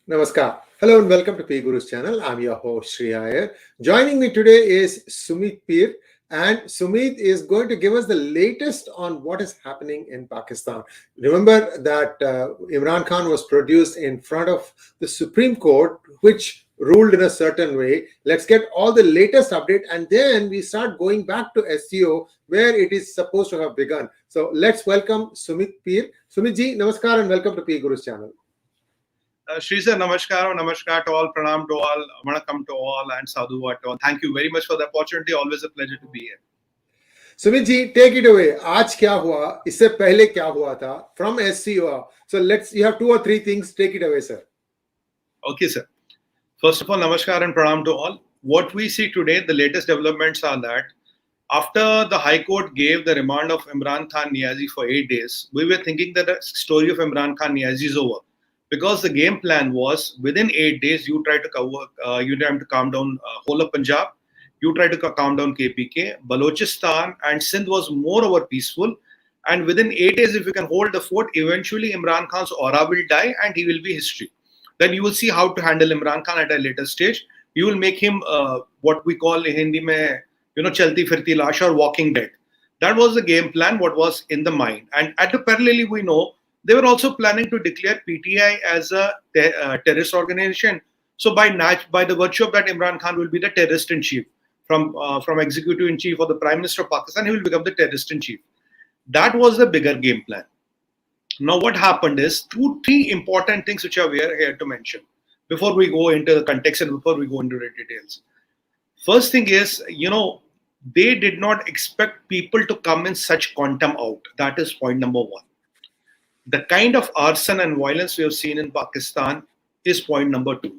Namaskar. Hello and welcome to PGurus channel. I'm your host 𝙒𝙖𝙩𝙤. Joining me today is Sumit Peer, and Sumit is going to give us the latest on what is happening in Pakistan. Remember that Imran Khan was produced in front of the Supreme Court, which ruled in a certain way. Let's get all the latest update, and then we start going back to SCO where it is supposed to have begun. So let's welcome Sumit Peer. Sumit ji, namaskar and welcome to PGurus channel. Shri sir, namaskar to all, pranam to all, vanakkam to all, and sadhuvat to all. Thank you very much for the opportunity. Always a pleasure to be here. Sumit ji, take it away. आज क्या हुआ? इससे पहले क्या हुआ था? From SCO. So you have two or three things. Take it away, sir. Okay, sir. First of all, namaskar and pranam to all. What we see today, the latest developments are that after the High Court gave the remand of Imran Khan Niazi for 8 days, we were thinking that the story of Imran Khan Niazi is over. Because the game plan was within 8 days, you try to calm down whole of Punjab, you try to calm down KPK, Balochistan and Sindh was moreover peaceful. And within 8 days, if you can hold the fort, eventually Imran Khan's aura will die and he will be history. Then you will see how to handle Imran Khan at a later stage. You will make him what we call in Hindi mein, chalti firti lash or walking dead. That was the game plan, what was in the mind. And at the parallelly, we know they were also planning to declare PTI as a terrorist organization. So by the virtue of that, Imran Khan will be the terrorist in chief. From executive in chief or the Prime Minister of Pakistan, he will become the terrorist in chief. That was the bigger game plan. Now what happened is three important things which are here to mention before we go into the context and before we go into the details. First thing is, they did not expect people to come in such quantum out. That is point number one. The kind of arson and violence we have seen in Pakistan is point number two.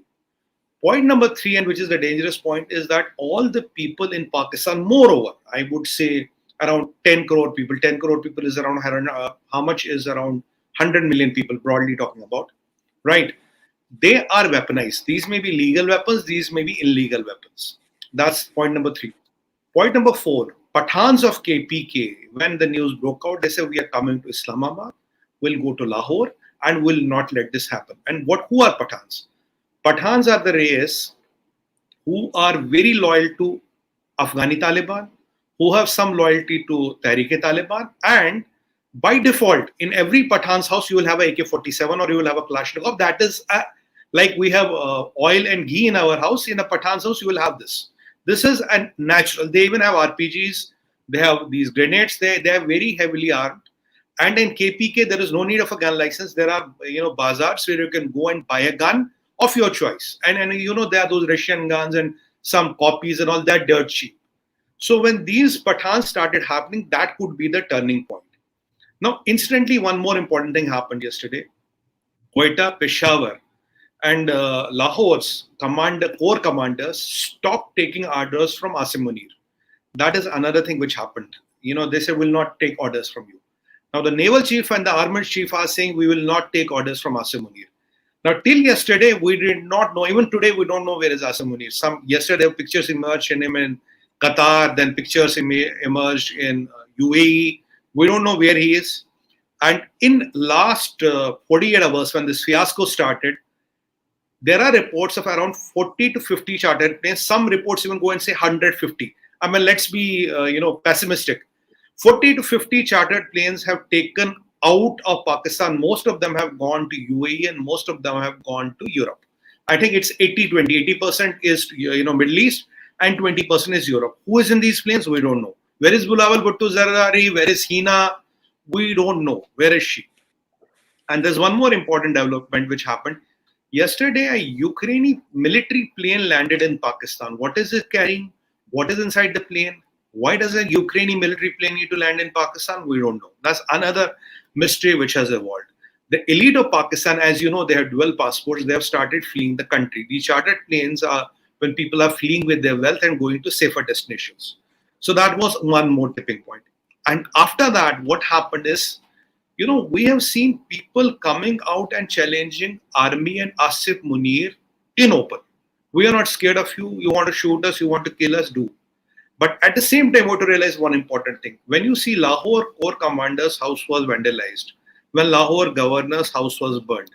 Point number three, and which is the dangerous point, is that all the people in Pakistan, moreover, I would say around 10 crore people. 10 crore people is around, how much is around 100 million people, broadly talking about, right? They are weaponized. These may be legal weapons, these may be illegal weapons. That's point number three. Point number four, Pathans of KPK, when the news broke out, they said, we are coming to Islamabad, we'll go to Lahore, and will not let this happen. And who are Pathans? Pathans are the race who are very loyal to Afghani Taliban, who have some loyalty to 𝗤𝘗𝑖 and by default, in every Pathan's house, you will have a AK-47 or you will have a Kalashnikov. That is like we have oil and ghee in our house. In a Pathan's house, you will have this. This is a natural. They even have RPGs. They have these grenades. They are very heavily armed. And in KPK, there is no need of a gun license. There are, bazaars where you can go and buy a gun of your choice. And there are those Russian guns and some copies and all that dirt cheap. So when these Pathans started happening, that could be the turning point. Now, incidentally, one more important thing happened yesterday. Quetta, Peshawar and Lahore's corps commanders stopped taking orders from Asim Munir. That is another thing which happened. They said, we'll not take orders from you. Now, the naval chief and the armored chief are saying, we will not take orders from Asim Munir. Now, till yesterday, we did not know. Even today, we don't know where is Asim Munir. Yesterday, pictures emerged in him in Qatar, then pictures emerged in UAE. We don't know where he is. And in last 48 hours, when this fiasco started, there are reports of around 40 to 50 chartered planes. Some reports even go and say 150. I mean, let's be, pessimistic. 40 to 50 chartered planes have taken out of Pakistan. Most of them have gone to UAE and most of them have gone to Europe. I think it's 80-20. 80% is, Middle East and 20% is Europe. Who is in these planes? We don't know. Where is Bilawal Bhutto Zardari? Where is Hina? We don't know. Where is she? And there's one more important development which happened. Yesterday, a Ukrainian military plane landed in Pakistan. What is it carrying? What is inside the plane? Why does a Ukrainian military plane need to land in Pakistan? We don't know. That's another mystery which has evolved. The elite of Pakistan, as you know, they have dual passports. They have started fleeing the country. These chartered planes are when people are fleeing with their wealth and going to safer destinations. So that was one more tipping point. And after that, what happened is, we have seen people coming out and challenging army and Asif Munir in open. We are not scared of you. You want to shoot us, you want to kill us, do. But at the same time, we have to realize one important thing. When you see Lahore Corps Commander's house was vandalized, when Lahore Governor's house was burned,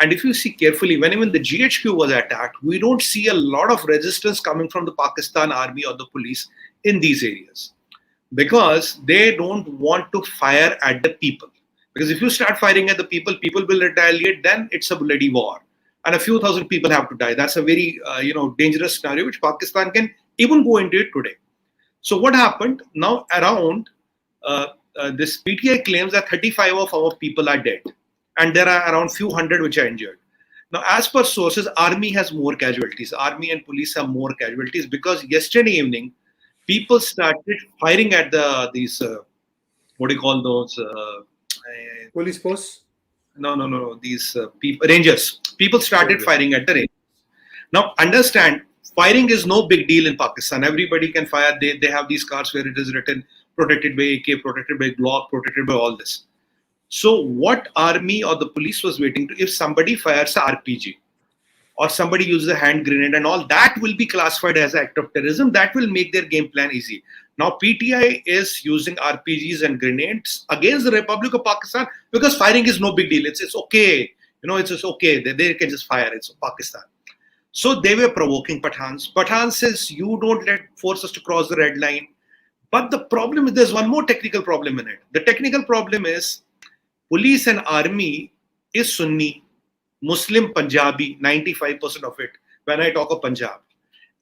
And if you see carefully, when even the GHQ was attacked, we don't see a lot of resistance coming from the Pakistan army or the police in these areas, because they don't want to fire at the people. Because if you start firing at the people, people will retaliate, then it's a bloody war. And a few thousand people have to die. That's a very dangerous scenario, which Pakistan can even go into it today. So what happened? Now around this PTI claims that 35 of our people are dead. And there are around few hundred which are injured. Now, as per sources, army has more casualties. Army and police have more casualties because yesterday evening, people started firing at these what do you call those Police posts? no these people, rangers. People started firing at the rangers. Now understand, firing is no big deal in Pakistan. Everybody can fire. They have these cars where it is written protected by AK, protected by Glock, protected by all this. So what army or the police was waiting to, if somebody fires a RPG or somebody uses a hand grenade and all, that will be classified as an act of terrorism. That will make their game plan easy. Now PTI is using RPGs and grenades against the Republic of Pakistan because firing is no big deal. It's okay. It's just okay. They can just fire. It's Pakistan. So they were provoking Pathans. Pathan says, you don't force us to cross the red line. But the problem is, there's one more technical problem in it. The technical problem is, police and army is Sunni, Muslim, Punjabi, 95% of it, when I talk of Punjab.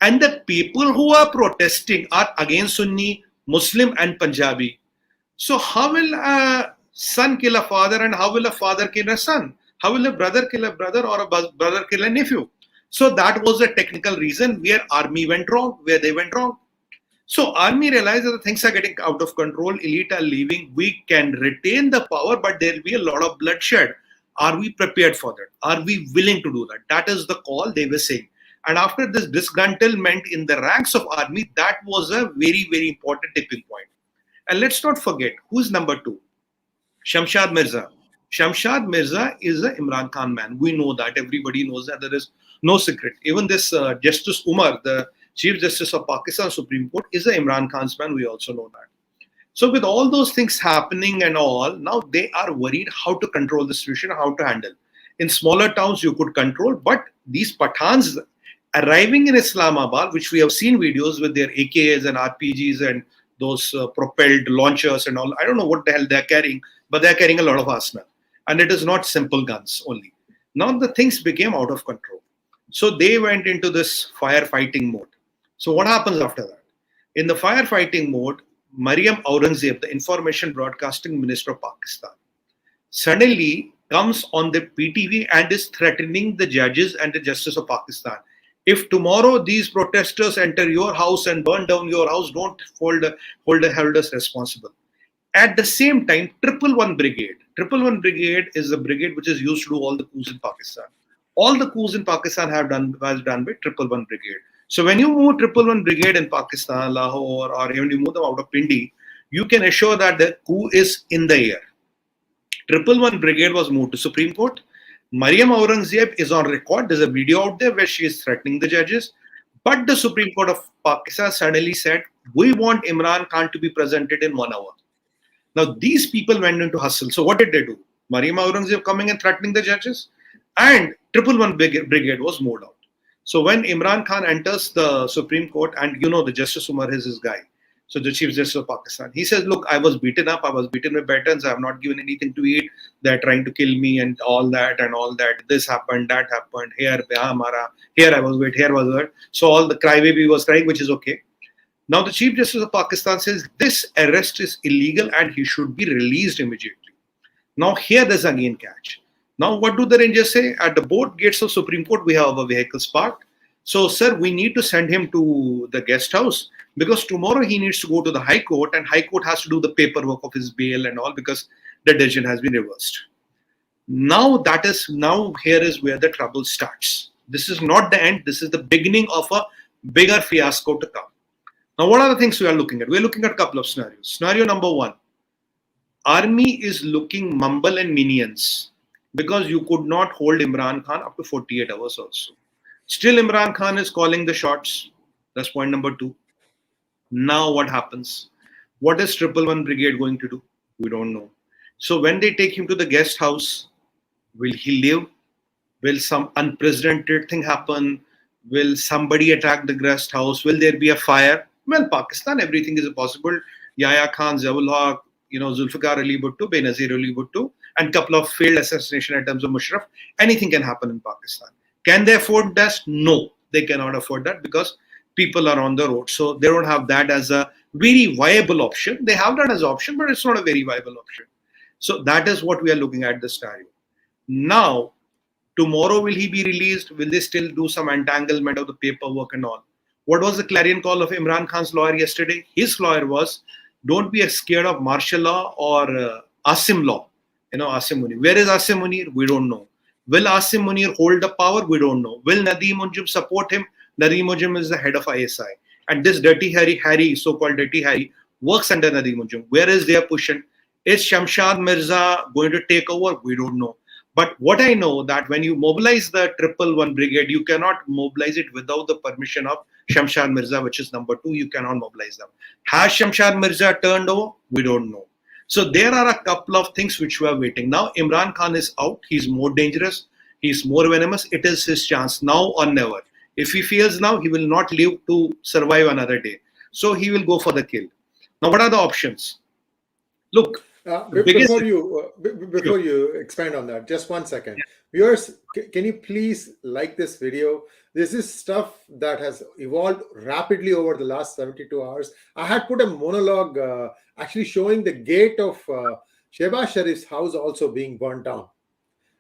And the people who are protesting are again Sunni, Muslim and Punjabi. So how will a son kill a father, and how will a father kill a son? How will a brother kill a brother, or a brother kill a nephew? So that was the technical reason where army went wrong, where they went wrong. So army realized that things are getting out of control, elite are leaving, we can retain the power, but there will be a lot of bloodshed. Are we prepared for that? Are we willing to do that? That is the call they were saying. And after this disgruntlement in the ranks of army, that was a very, very important tipping point. And let's not forget, who's number two? Shamshad Mirza. Shamshad Mirza is an Imran Khan man. We know that. Everybody knows that. There is no secret. Even this Justice Umar, the Chief Justice of Pakistan Supreme Court, is an Imran Khan's man. We also know that. So with all those things happening and all, now they are worried how to control the situation, how to handle. In smaller towns, you could control, but these Pathans arriving in Islamabad, which we have seen videos with their AKs and RPGs and those propelled launchers and all, I don't know what the hell they're carrying, but they're carrying a lot of arsenal. And it is not simple guns only. Now the things became out of control. So they went into this firefighting mode. So what happens after that? In the firefighting mode, Maryam Aurangzeb, the Information Broadcasting Minister of Pakistan, suddenly comes on the PTV and is threatening the judges and the Justice of Pakistan. If tomorrow these protesters enter your house and burn down your house, don't hold us responsible. At the same time, 111 Brigade. 111 Brigade is the brigade which is used to do all the coups in Pakistan. All the coups in Pakistan was done by 111 Brigade. So when you move 111 Brigade in Pakistan, Lahore, or even you move them out of Pindi, you can assure that the coup is in the air. 111 Brigade was moved to Supreme Court. Maryam Aurangzeb is on record. There's a video out there where she is threatening the judges. But the Supreme Court of Pakistan suddenly said, we want Imran Khan to be presented in 1 hour. Now, these people went into hustle. So what did they do? Maryam Aurangzeb coming and threatening the judges, and 111 Brigade was moved out. So when Imran Khan enters the Supreme Court, and the Justice Umar is his guy, so the Chief Justice of Pakistan, he says, look, I was beaten up, I was beaten with batons, I have not given anything to eat, they're trying to kill me and all that. This happened, that happened, here I was wait, here was hurt. So all the crybaby was crying, which is okay. Now the Chief Justice of Pakistan says this arrest is illegal and he should be released immediately. Now here there's again catch. Now what do the Rangers say? At the board gates of Supreme Court, we have our vehicles parked. So sir, we need to send him to the guest house because tomorrow he needs to go to the High Court, and High Court has to do the paperwork of his bail and all because the decision has been reversed. Now here is where the trouble starts. This is not the end. This is the beginning of a bigger fiasco to come. Now, what are the things we are looking at? We're looking at a couple of scenarios. Scenario number one, army is looking mumble and minions because you could not hold Imran Khan up to 48 hours also. Still, Imran Khan is calling the shots. That's point number two. Now, what happens? What is 111 Brigade going to do? We don't know. So, when they take him to the guest house, will he live? Will some unprecedented thing happen? Will somebody attack the guest house? Will there be a fire? Well, Pakistan, everything is possible. Yahya Khan, Zia-ul Haq, Zulfikar Ali Bhutto, Benazir Ali Bhutto, and couple of failed assassination attempts of Musharraf. Anything can happen in Pakistan. Can they afford that? No, they cannot afford that because people are on the road. So they don't have that as a very viable option. They have that as an option, but it's not a very viable option. So that is what we are looking at this scenario. Now, tomorrow will he be released? Will they still do some entanglement of the paperwork and all? What was the clarion call of Imran Khan's lawyer yesterday? His lawyer was, don't be scared of martial law or Asim law. Asim Munir. Where is Asim Munir? We don't know. Will Asim Munir hold the power? We don't know. Will Nadeem Munjim support him? Nadeem Munjim is the head of ISI. And this dirty Harry, so-called dirty Harry, works under Nadeem Munjim. Where is their pushing? Is Shamshad Mirza going to take over? We don't know. But what I know that when you mobilize the 111 brigade, you cannot mobilize it without the permission of Shamshad Mirza, which is number 2. You cannot mobilize them. Has Shamshad Mirza turned over? We don't know. So there are a couple of things which we are waiting. Now Imran Khan is out. He's more dangerous. He's more venomous. It is his chance now or never. If he fails now, he will not live to survive another day. So he will go for the kill. Now what are the options? Look. Before you expand on that, just 1 second. Yeah. Viewers, can you please like this video? This is stuff that has evolved rapidly over the last 72 hours. I had put a monologue actually showing the gate of Shehbaz Sharif's house also being burnt down.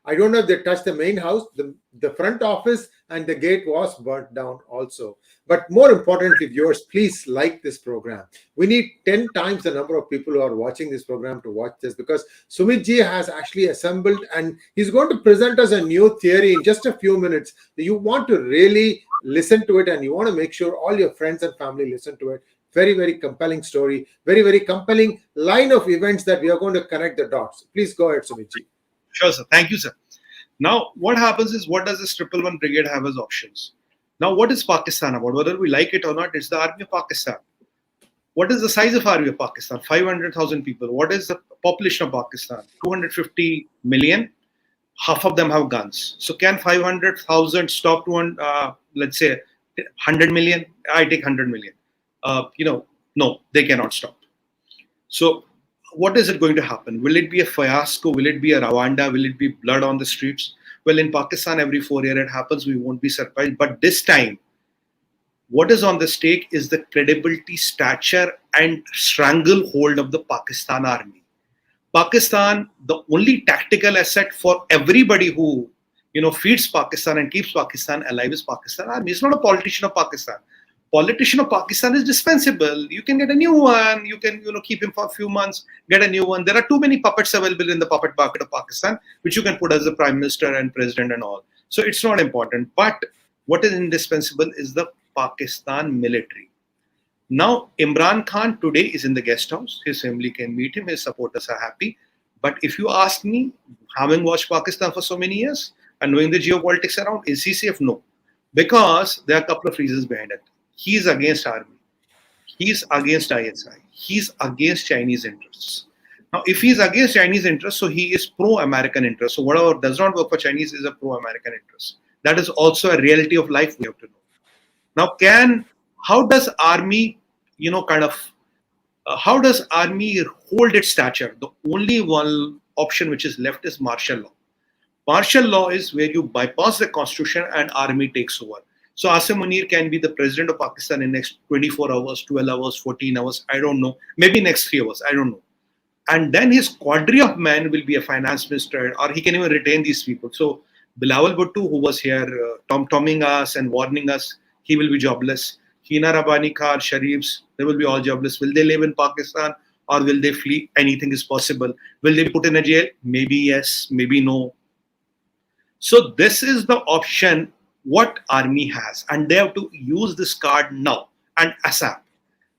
I don't know if they touched the main house, the front office and the gate was burnt down also. But more importantly, viewers, please like this program. We need 10 times the number of people who are watching this program to watch this, because Sumit ji has actually assembled and he's going to present us a new theory in just a few minutes. You want to really listen to it and you want to make sure all your friends and family listen to it. Very, very compelling story. Very, very compelling line of events that we are going to connect the dots. Please go ahead, Sumit ji. Sure, sir. Thank you, sir. Now, what happens is, what does this 111 brigade have as options? Now, what is Pakistan about? Whether we like it or not, it's the army of Pakistan. What is the size of army of Pakistan? 500,000 people. What is the population of Pakistan? 250 million. Half of them have guns. So can 500,000 stop to, let's say, 100 million? I take 100 million. No, they cannot stop. So what is it going to happen? Will it be a fiasco? Will it be a Rwanda? Will it be blood on the streets? Well, in Pakistan, every 4 years it happens. We won't be surprised. But this time, what is on the stake is the credibility, stature, and stranglehold of the Pakistan army. Pakistan, the only tactical asset for everybody who feeds Pakistan and keeps Pakistan alive is Pakistan army. It's not a politician of Pakistan. Politician of Pakistan is dispensable. You can get a new one. You can keep him for a few months, get a new one. There are too many puppets available in the puppet market of Pakistan, which you can put as the prime minister and president and all. So it's not important. But what is indispensable is the Pakistan military. Now, Imran Khan today is in the guest house. His family can meet him. His supporters are happy. But if you ask me, having watched Pakistan for so many years and knowing the geopolitics around, is he safe? No. Because there are a couple of reasons behind it. He's against army. He's against ISI. He's against Chinese interests. Now, if he's against Chinese interests, so he is pro-American interests. So whatever does not work for Chinese is a pro-American interest. That is also a reality of life we have to know. Now, how does army, how does army hold its stature? The only one option which is left is martial law. Martial law is where you bypass the constitution and army takes over. So Asim Munir can be the president of Pakistan in next 24 hours, 12 hours, 14 hours, I don't know. Maybe next 3 hours, I don't know. And then his quadri of men will be a finance minister, or he can even retain these people. So Bilawal Bhutto, who was here tom-tomming us and warning us, he will be jobless. Hina Rabbani Khan, Sharifs, they will be all jobless. Will they live in Pakistan or will they flee? Anything is possible. Will they be put in a jail? Maybe yes, maybe no. So this is the option what army has, and they have to use this card now and ASAP.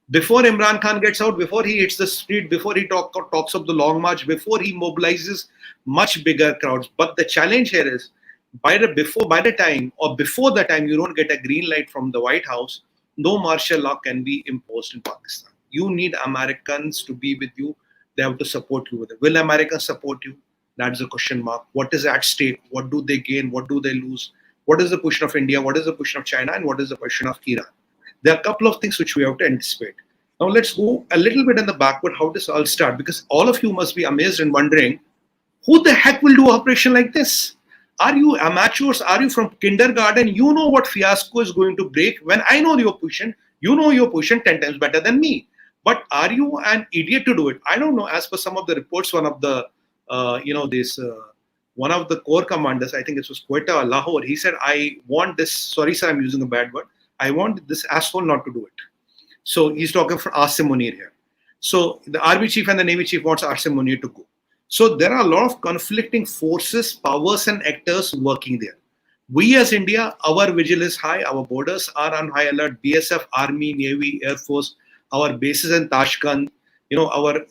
Before Imran Khan gets out, before he hits the street, before he talks of the long march, before he mobilizes much bigger crowds. But the challenge here is, before the time you don't get a green light from the White House, no martial law can be imposed in Pakistan. You need Americans to be with you. They have to support you with it. Will Americans support you? That's a question mark. What is at stake? What do they gain? What do they lose? What is the position of India? What is the position of China? And what is the position of Iran? There are a couple of things which we have to anticipate. Now let's go a little bit in the backward how this all start, because all of you must be amazed and wondering, who the heck will do operation like this? Are you amateurs? Are you from kindergarten? You know what fiasco is going to break. When I know your position, you know your position 10 times better than me. But are you an idiot to do it? I don't know. As per some of the reports, one of the, one of the core commanders, I think it was Quetta Lahore, he said, I want this, sorry sir, I'm using a bad word. I want this asshole not to do it. So he's talking for Asim Munir here. So the Army chief and the Navy chief wants Asim Munir to go. So there are a lot of conflicting forces, powers and actors working there. We as India, our vigil is high, our borders are on high alert, BSF, Army, Navy, Air Force, our bases in Tashkent, our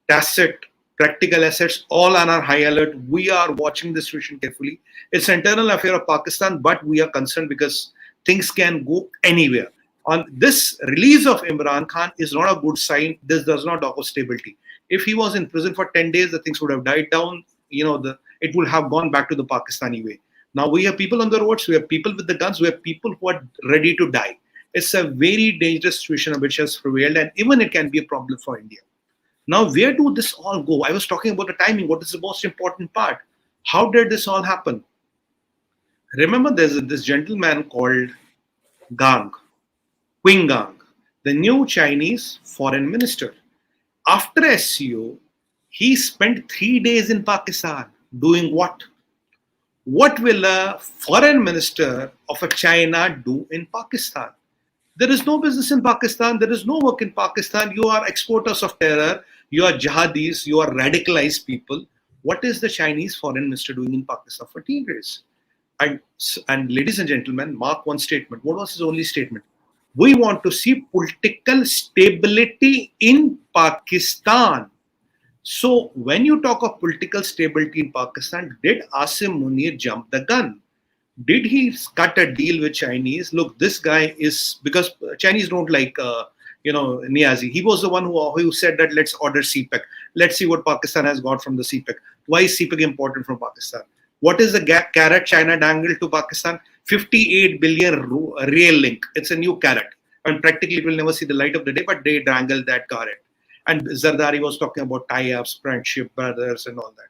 tacit, practical assets, all on our high alert. We are watching this situation carefully. It's an internal affair of Pakistan, but we are concerned because things can go anywhere. On this release of Imran Khan is not a good sign. This does not offer stability. If he was in prison for 10 days, the things would have died down. It would have gone back to the Pakistani way. Now we have people on the roads, we have people with the guns, we have people who are ready to die. It's a very dangerous situation which has prevailed, and even it can be a problem for India. Now, where do this all go? I was talking about the timing. What is the most important part? How did this all happen? Remember, there's this gentleman called Gang, Qin Gang, the new Chinese foreign minister. After SCO, he spent 3 days in Pakistan doing what? What will a foreign minister of a China do in Pakistan? There is no business in Pakistan. There is no work in Pakistan. You are exporters of terror. You are jihadis. You are radicalized people. What is the Chinese foreign minister doing in Pakistan for 10 days? And ladies and gentlemen, mark one statement. What was his only statement? We want to see political stability in Pakistan. So when you talk of political stability in Pakistan, did Asim Munir jump the gun? Did he cut a deal with Chinese? Look, this guy is, because Chinese don't like, Niazi. He was the one who said that let's order CPEC. Let's see what Pakistan has got from the CPEC. Why is CPEC important from Pakistan? What is the carrot China dangled to Pakistan? 58 billion real link. It's a new carrot. And practically it will never see the light of the day, but they dangled that carrot. And Zardari was talking about tie-ups, friendship, brothers and all that.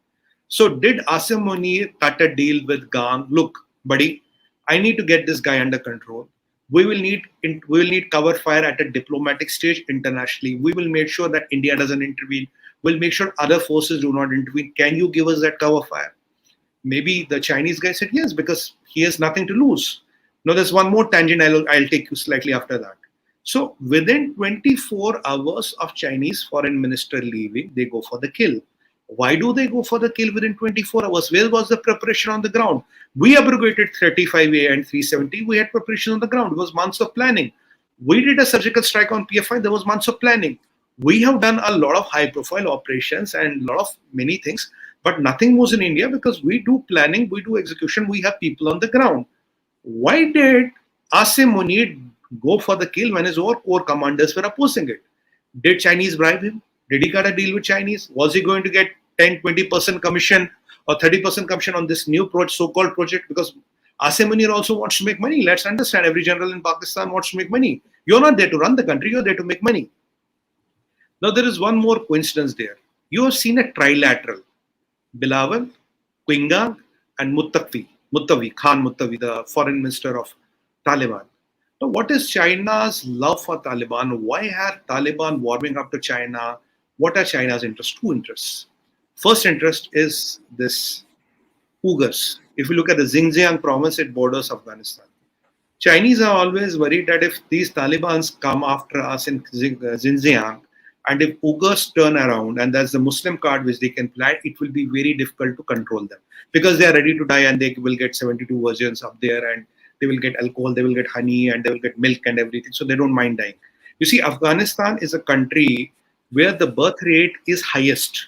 So did Asim Munir cut a deal with Gang? Look, buddy, I need to get this guy under control. We will need cover fire at a diplomatic stage internationally. We will make sure that India doesn't intervene. We'll make sure other forces do not intervene. Can you give us that cover fire? Maybe the Chinese guy said yes, because he has nothing to lose. Now there's one more tangent I'll take you slightly after that. So within 24 hours of Chinese foreign minister leaving, they go for the kill. Why do they go for the kill within 24 hours? Where was the preparation on the ground? We abrogated 35A and 370. We had preparation on the ground. It was months of planning. We did a surgical strike on PFI. There was months of planning. We have done a lot of high-profile operations and a lot of many things, but nothing was in India because we do planning, we do execution, we have people on the ground. Why did Asim Munir go for the kill when his core commanders were opposing it? Did Chinese bribe him? Did he cut a deal with Chinese? Was he going to get 10-20% commission or 30% commission on this new so-called project? Because Asim Munir also wants to make money. Let's understand, every general in Pakistan wants to make money. You're not there to run the country, you're there to make money. Now there is one more coincidence there. You have seen a trilateral. Bilawal, Qin Gang and Khan Muttawi, the foreign minister of Taliban. Now, what is China's love for Taliban? Why are Taliban warming up to China? What are China's interests? Two interests. First interest is this Uyghurs. If you look at the Xinjiang province, it borders Afghanistan. Chinese are always worried that if these Talibans come after us in Xinjiang, and if Uyghurs turn around, and that's the Muslim card which they can play, it will be very difficult to control them because they are ready to die and they will get 72 versions up there and they will get alcohol, they will get honey and they will get milk and everything. So they don't mind dying. You see, Afghanistan is a country where the birth rate is highest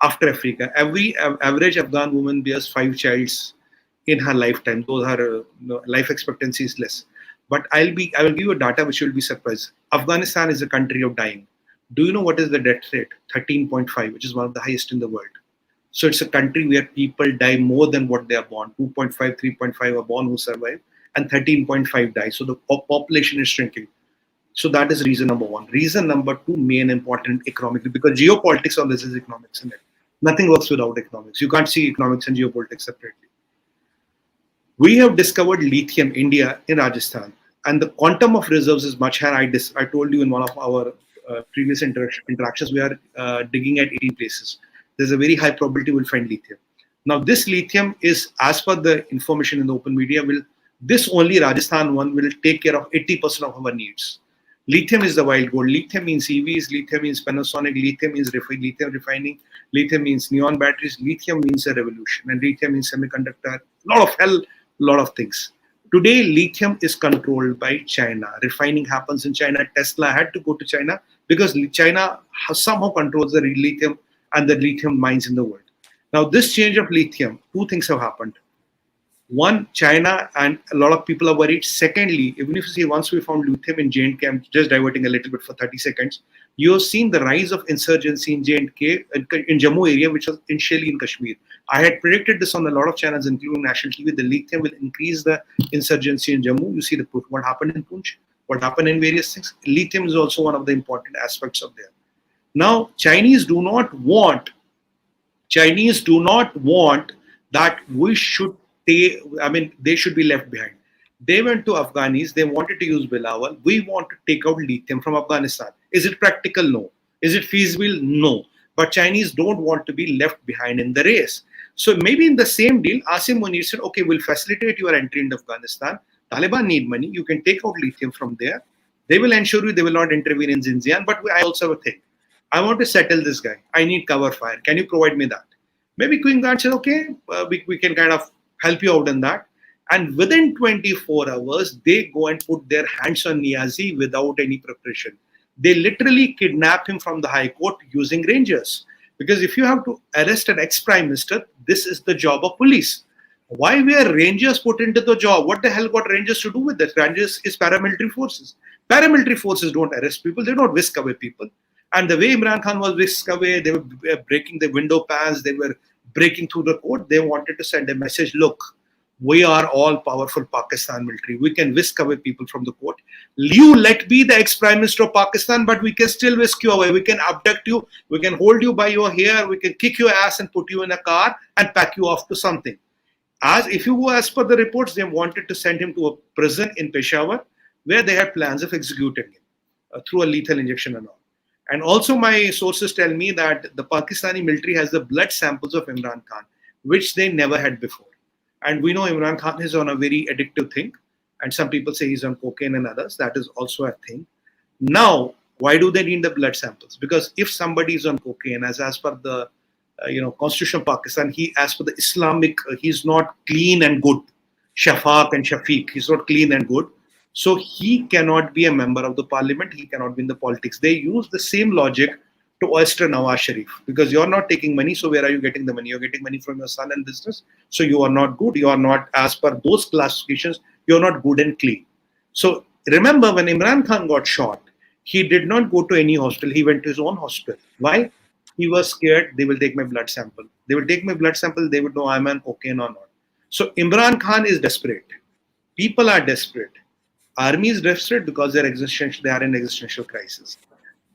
after Africa. Every average Afghan woman bears 5 children in her lifetime. Those are life expectancy is less. But I will give you data which you will be surprised. Afghanistan is a country of dying. Do you know what is the death rate? 13.5, which is one of the highest in the world. So it's a country where people die more than what they are born. 2.5, 3.5 are born who survive, and 13.5 die. So the population is shrinking. So that is reason number one. Reason number two, main important economically, because geopolitics on this is economics in it. Nothing works without economics. You can't see economics and geopolitics separately. We have discovered lithium, India, in Rajasthan, and the quantum of reserves is much higher. I told you in one of our previous interactions, we are digging at 18 places. There's a very high probability we'll find lithium. Now, this lithium is, as per the information in the open media, this only Rajasthan one will take care of 80% of our needs. Lithium is the wild gold. Lithium means EVs, lithium means Panasonic, lithium means lithium refining, lithium means neon batteries, lithium means a revolution, and lithium means semiconductor, lot of things. Today, lithium is controlled by China. Refining happens in China. Tesla had to go to China because China somehow controls the lithium and the lithium mines in the world. Now, this change of lithium, two things have happened. One, China and a lot of people are worried. Secondly, even if you see once we found lithium in J&K, I'm just diverting a little bit for 30 seconds, you have seen the rise of insurgency in J&K, in Jammu area, which was initially in Kashmir. I had predicted this on a lot of channels, including national TV. The lithium will increase the insurgency in Jammu. You see what happened in Punjab, what happened in various things. Lithium is also one of the important aspects of there. Now, Chinese do not want that we should they should be left behind. They went to Afghanis, they wanted to use Bilawal. We want to take out lithium from Afghanistan. Is it practical? No. Is it feasible? No. But Chinese don't want to be left behind in the race. So maybe in the same deal, Asim Munir said, okay, we'll facilitate your entry into Afghanistan. Taliban need money. You can take out lithium from there. They will ensure you they will not intervene in Xinjiang. But I also have a thing. I want to settle this guy. I need cover fire. Can you provide me that? Maybe Queen Guard said, okay, we can kind of help you out in that. And within 24 hours, they go and put their hands on Niazi without any preparation. They literally kidnap him from the High Court using Rangers. Because if you have to arrest an ex-prime minister, this is the job of police. Why were Rangers put into the job? What the hell got Rangers to do with this? Rangers is paramilitary forces. Paramilitary forces don't arrest people. They don't whisk away people. And the way Imran Khan was whisked away, they were breaking the window panes. They were breaking through the court. They wanted to send a message, look, we are all powerful Pakistan military. We can whisk away people from the court. You let be the ex-prime minister of Pakistan, but we can still whisk you away. We can abduct you. We can hold you by your hair. We can kick your ass and put you in a car and pack you off to something. As if you go as per the reports, they wanted to send him to a prison in Peshawar where they had plans of executing him through a lethal injection and all. And also my sources tell me that the Pakistani military has the blood samples of Imran Khan, which they never had before. And we know Imran Khan is on a very addictive thing. And some people say he's on cocaine and others. That is also a thing. Now, why do they need the blood samples? Because if somebody is on cocaine, as per the Constitution of Pakistan, as per the Islamic, he's not clean and good. Shafaq and Shafiq, he's not clean and good. So he cannot be a member of the parliament. He cannot be in the politics. They use the same logic to oyster Nawaz Sharif, because you're not taking money. So where are you getting the money? You're getting money from your son and business. So you are not good. You are not, as per those classifications, you're not good and clean. So remember, when Imran Khan got shot, he did not go to any hospital. He went to his own hospital. Why? He was scared they will take my blood sample. They will take my blood sample. They would know I'm on cocaine or not. So Imran Khan is desperate. People are desperate. Army is desperate because they are in existential crisis.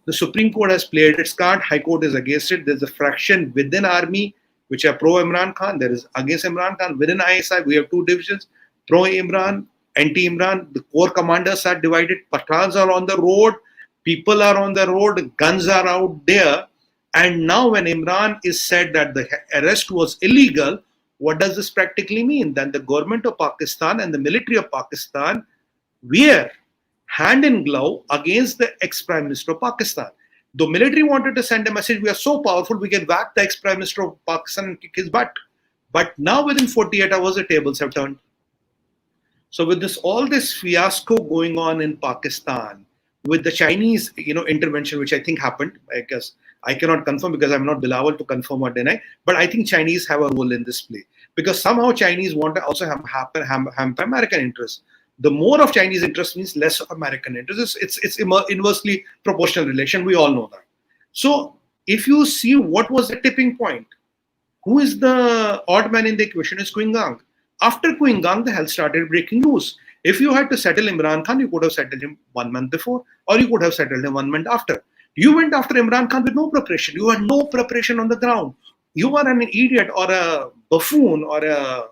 The Supreme Court has played its card. High Court is against it. There's a fraction within Army which are pro-Imran Khan. There is against Imran Khan. Within ISI, we have two divisions, pro-Imran, anti-Imran. The core commanders are divided. Pathans are on the road. People are on the road. Guns are out there. And now when Imran is said that the arrest was illegal, what does this practically mean? Then the government of Pakistan and the military of Pakistan were hand in glove against the ex-prime minister of Pakistan. The military wanted to send a message, we are so powerful, we can whack the ex-prime minister of Pakistan and kick his butt. But now within 48 hours, the tables have turned. So with all this fiasco going on in Pakistan, with the Chinese intervention, which I think happened, I guess I cannot confirm because I'm not Bilawal to confirm or deny, but I think Chinese have a role in this play. Because somehow Chinese want to also hamper American interests. The more of Chinese interest means less of American interest. It's inversely proportional relation. We all know that. So if you see what was the tipping point, Who is the odd man in the equation? Is Quingang. After Quingang, the hell started breaking loose. If you had to settle Imran Khan, you could have settled him 1 month before, or you could have settled him 1 month after. You went after Imran Khan with no preparation. You had no preparation on the ground. You are an idiot or a buffoon or a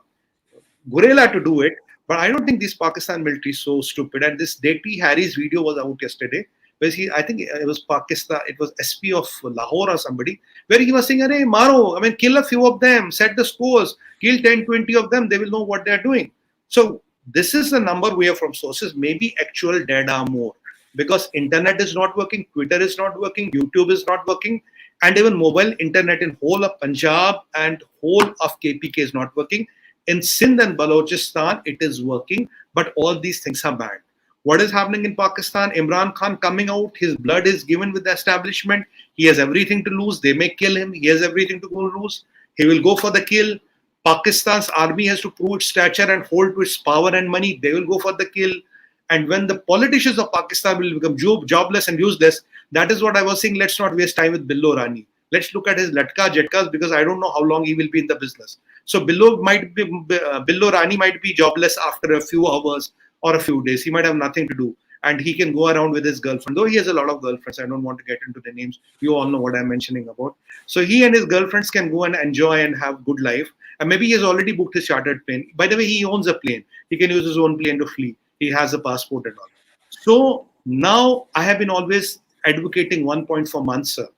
gorilla to do it. But I don't think this Pakistan military is so stupid. And this Deti Harry's video was out yesterday, where I think it was Pakistan, it was SP of Lahore or somebody, where he was saying, "Arey, maro, I mean, kill a few of them, set the scores, kill 10, 20 of them, they will know what they're doing." So this is the number we have from sources. Maybe actual dead are more, because internet is not working, Twitter is not working, YouTube is not working, and even mobile internet in whole of Punjab and whole of KPK is not working. In Sindh and Balochistan, it is working, but all these things are bad. What is happening in Pakistan? Imran Khan coming out, his blood is given with the establishment. He has everything to lose. They may kill him. He has everything to go lose. He will go for the kill. Pakistan's army has to prove its stature and hold to its power and money. They will go for the kill. And when the politicians of Pakistan will become jobless and useless, that is what I was saying. Let's not waste time with Billo Rani. Let's look at his latka jetkas, because I don't know how long he will be in the business. So Billo Rani might be jobless after a few hours or a few days. He might have nothing to do, and he can go around with his girlfriend. Though he has a lot of girlfriends, I don't want to get into the names. You all know what I'm mentioning about. So he and his girlfriends can go and enjoy and have good life. And maybe he has already booked his chartered plane. By the way, he owns a plane. He can use his own plane to flee. He has a passport and all. So now I have been always advocating one point for months, sir.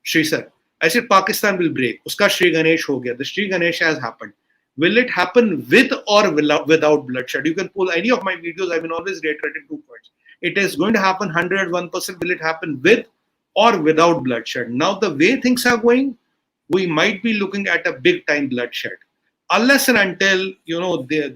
Shri sir, I said Pakistan will break. Uska Shri Ganesh ho gaya. The Shri Ganesh has happened. Will it happen with or without bloodshed? You can pull any of my videos. I've been always reiterating 2 points. It is going to happen 101%. Will it happen with or without bloodshed? Now, the way things are going, we might be looking at a big time bloodshed. Unless and until,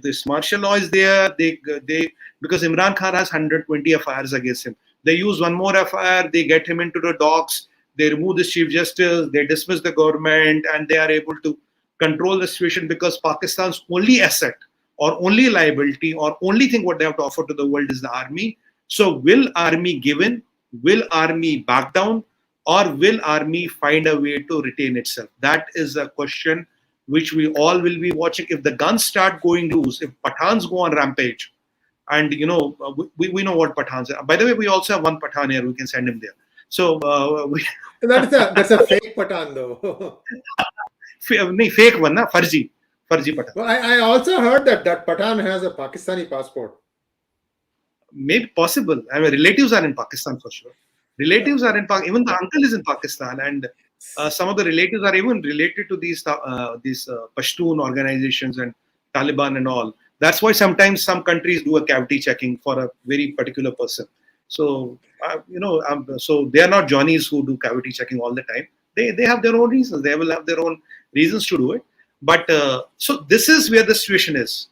this martial law is there, because Imran Khan has 120 FIRs against him. They use one more FIR, they get him into the docks, they remove the Chief Justice, they dismiss the government, and they are able to control the situation, because Pakistan's only asset or only liability or only thing what they have to offer to the world is the army. So will army give in? Will army back down? Or will army find a way to retain itself? That is a question which we all will be watching. If the guns start going loose, if Pathans go on rampage, and we know what Pathans are. By the way, we also have one Pathan here. We can send him there. So that's a fake Pathan though. Fake one, na? Farji Pathan. Well, I also heard that Pathan has a Pakistani passport. Maybe possible. I mean, relatives are in Pakistan for sure. Relatives are in Pakistan. Even the uncle is in Pakistan, and some of the relatives are even related to these Pashtun organizations and Taliban and all. That's why sometimes some countries do a cavity checking for a very particular person. So so they are not Johnnies who do cavity checking all the time. They have their own reasons. They will have their own reasons to do it. But so this is where the situation is.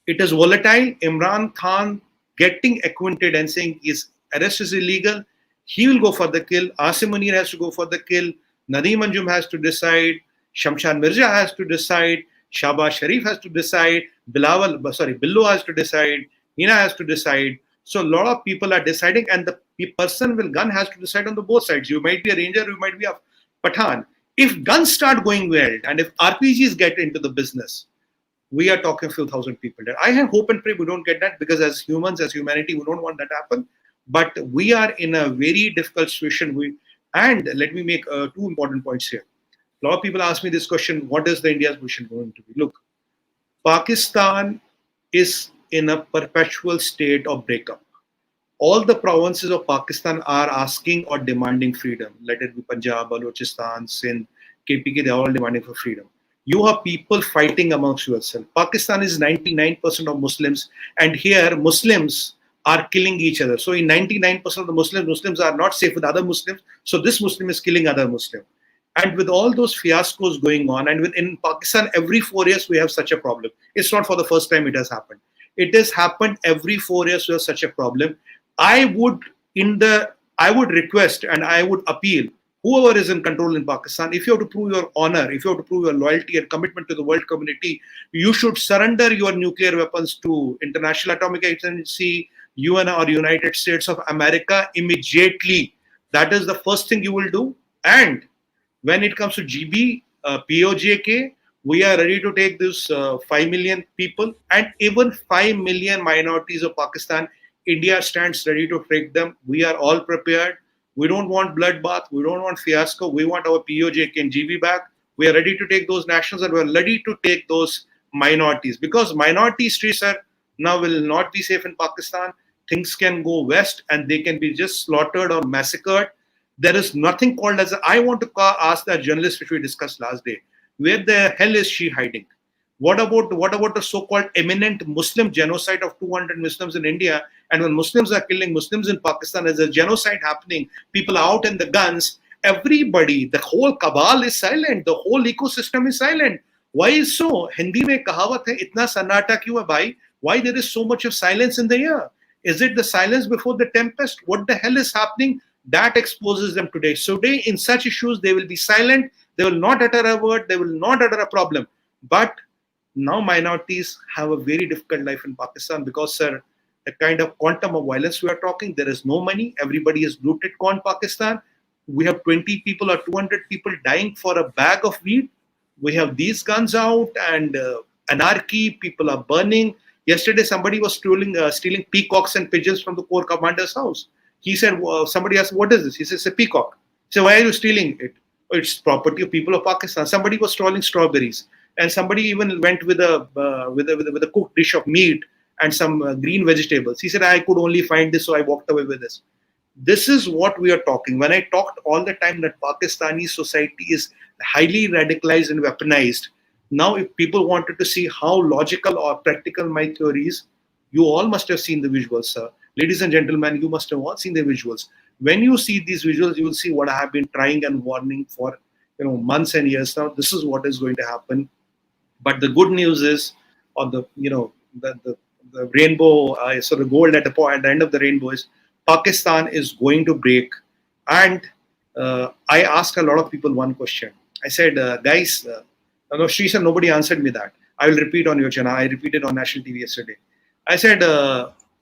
It is volatile. Imran Khan getting acquainted and saying his arrest is illegal. He will go for the kill. Asim Munir has to go for the kill. Nadeem Anjum has to decide. Shamshan Mirza has to decide. Shahbaz Sharif has to decide. Billo has to decide. Hina has to decide. So a lot of people are deciding, and the person with gun has to decide on the both sides. You might be a ranger, you might be a Pathan. If guns start going wild, and if RPGs get into the business, we are talking a few thousand people dead. I have hope and pray we don't get that, because as humans, as humanity, we don't want that to happen. But we are in a very difficult situation. And let me make 2 important points here. A lot of people ask me this question: what is the India's position going to be? Look, Pakistan is in a perpetual state of breakup. All the provinces of Pakistan are asking or demanding freedom. Let it be Punjab, Balochistan, Sindh, KPK, they are all demanding for freedom. You have people fighting amongst yourself. Pakistan is 99% of Muslims, and here Muslims are killing each other. So in 99% of the Muslims are not safe with other Muslims. So this Muslim is killing other Muslim. And with all those fiascos going on, and in Pakistan, every 4 years we have such a problem. It's not for the first time it has happened. It has happened every 4 years we have such a problem. I would request and I would appeal, whoever is in control in Pakistan, if you have to prove your honor, if you have to prove your loyalty and commitment to the world community, you should surrender your nuclear weapons to International Atomic Agency, UN or United States of America immediately. That is the first thing you will do. And when it comes to GB, PoJK, we are ready to take this 5 million people and even 5 million minorities of Pakistan. India stands ready to take them. We are all prepared. We don't want bloodbath. We don't want fiasco. We want our PoJK and GB back. We are ready to take those nationals and we are ready to take those minorities, because minority streets are now will not be safe in Pakistan. Things can go west and they can be just slaughtered or massacred. There is nothing called as I want to ask that journalist which we discussed last day. Where the hell is she hiding? What about the so-called eminent Muslim genocide of 200 Muslims in India? And when Muslims are killing Muslims in Pakistan, there's a genocide happening. People are out in the guns. Everybody, the whole cabal is silent. The whole ecosystem is silent. Why is so? Hindi mein kahawat hai, itna sannata kyun hai bhai? Why there is so much of silence in the air? Is it the silence before the tempest? What the hell is happening? That exposes them today. So today, in such issues, they will be silent. They will not utter a word. They will not utter a problem. But now minorities have a very difficult life in Pakistan because, sir, the kind of quantum of violence we are talking, there is no money. Everybody is looted gone Pakistan. We have 20 people or 200 people dying for a bag of weed. We have these guns out and anarchy. People are burning. Yesterday, somebody was stealing peacocks and pigeons from the Corps commander's house. He said, somebody asked, what is this? He says, it's a peacock. So why are you stealing it? Oh, it's property of people of Pakistan. Somebody was stealing strawberries. And somebody even went with a cooked dish of meat and some green vegetables. He said, I could only find this, so I walked away with this. This is what we are talking. When I talked all the time that Pakistani society is highly radicalized and weaponized, now if people wanted to see how logical or practical my theory is, you all must have seen the visuals, sir. Ladies and gentlemen, you must have all seen the visuals. When you see these visuals, you will see what I have been trying and warning for months and years now. This is what is going to happen. But the good news is, or the rainbow, so the gold at the end of the rainbow is Pakistan is going to break. And I asked a lot of people one question. I said, guys, Sri sir, nobody answered me that. I will repeat on your channel. I repeated on national TV yesterday. I said,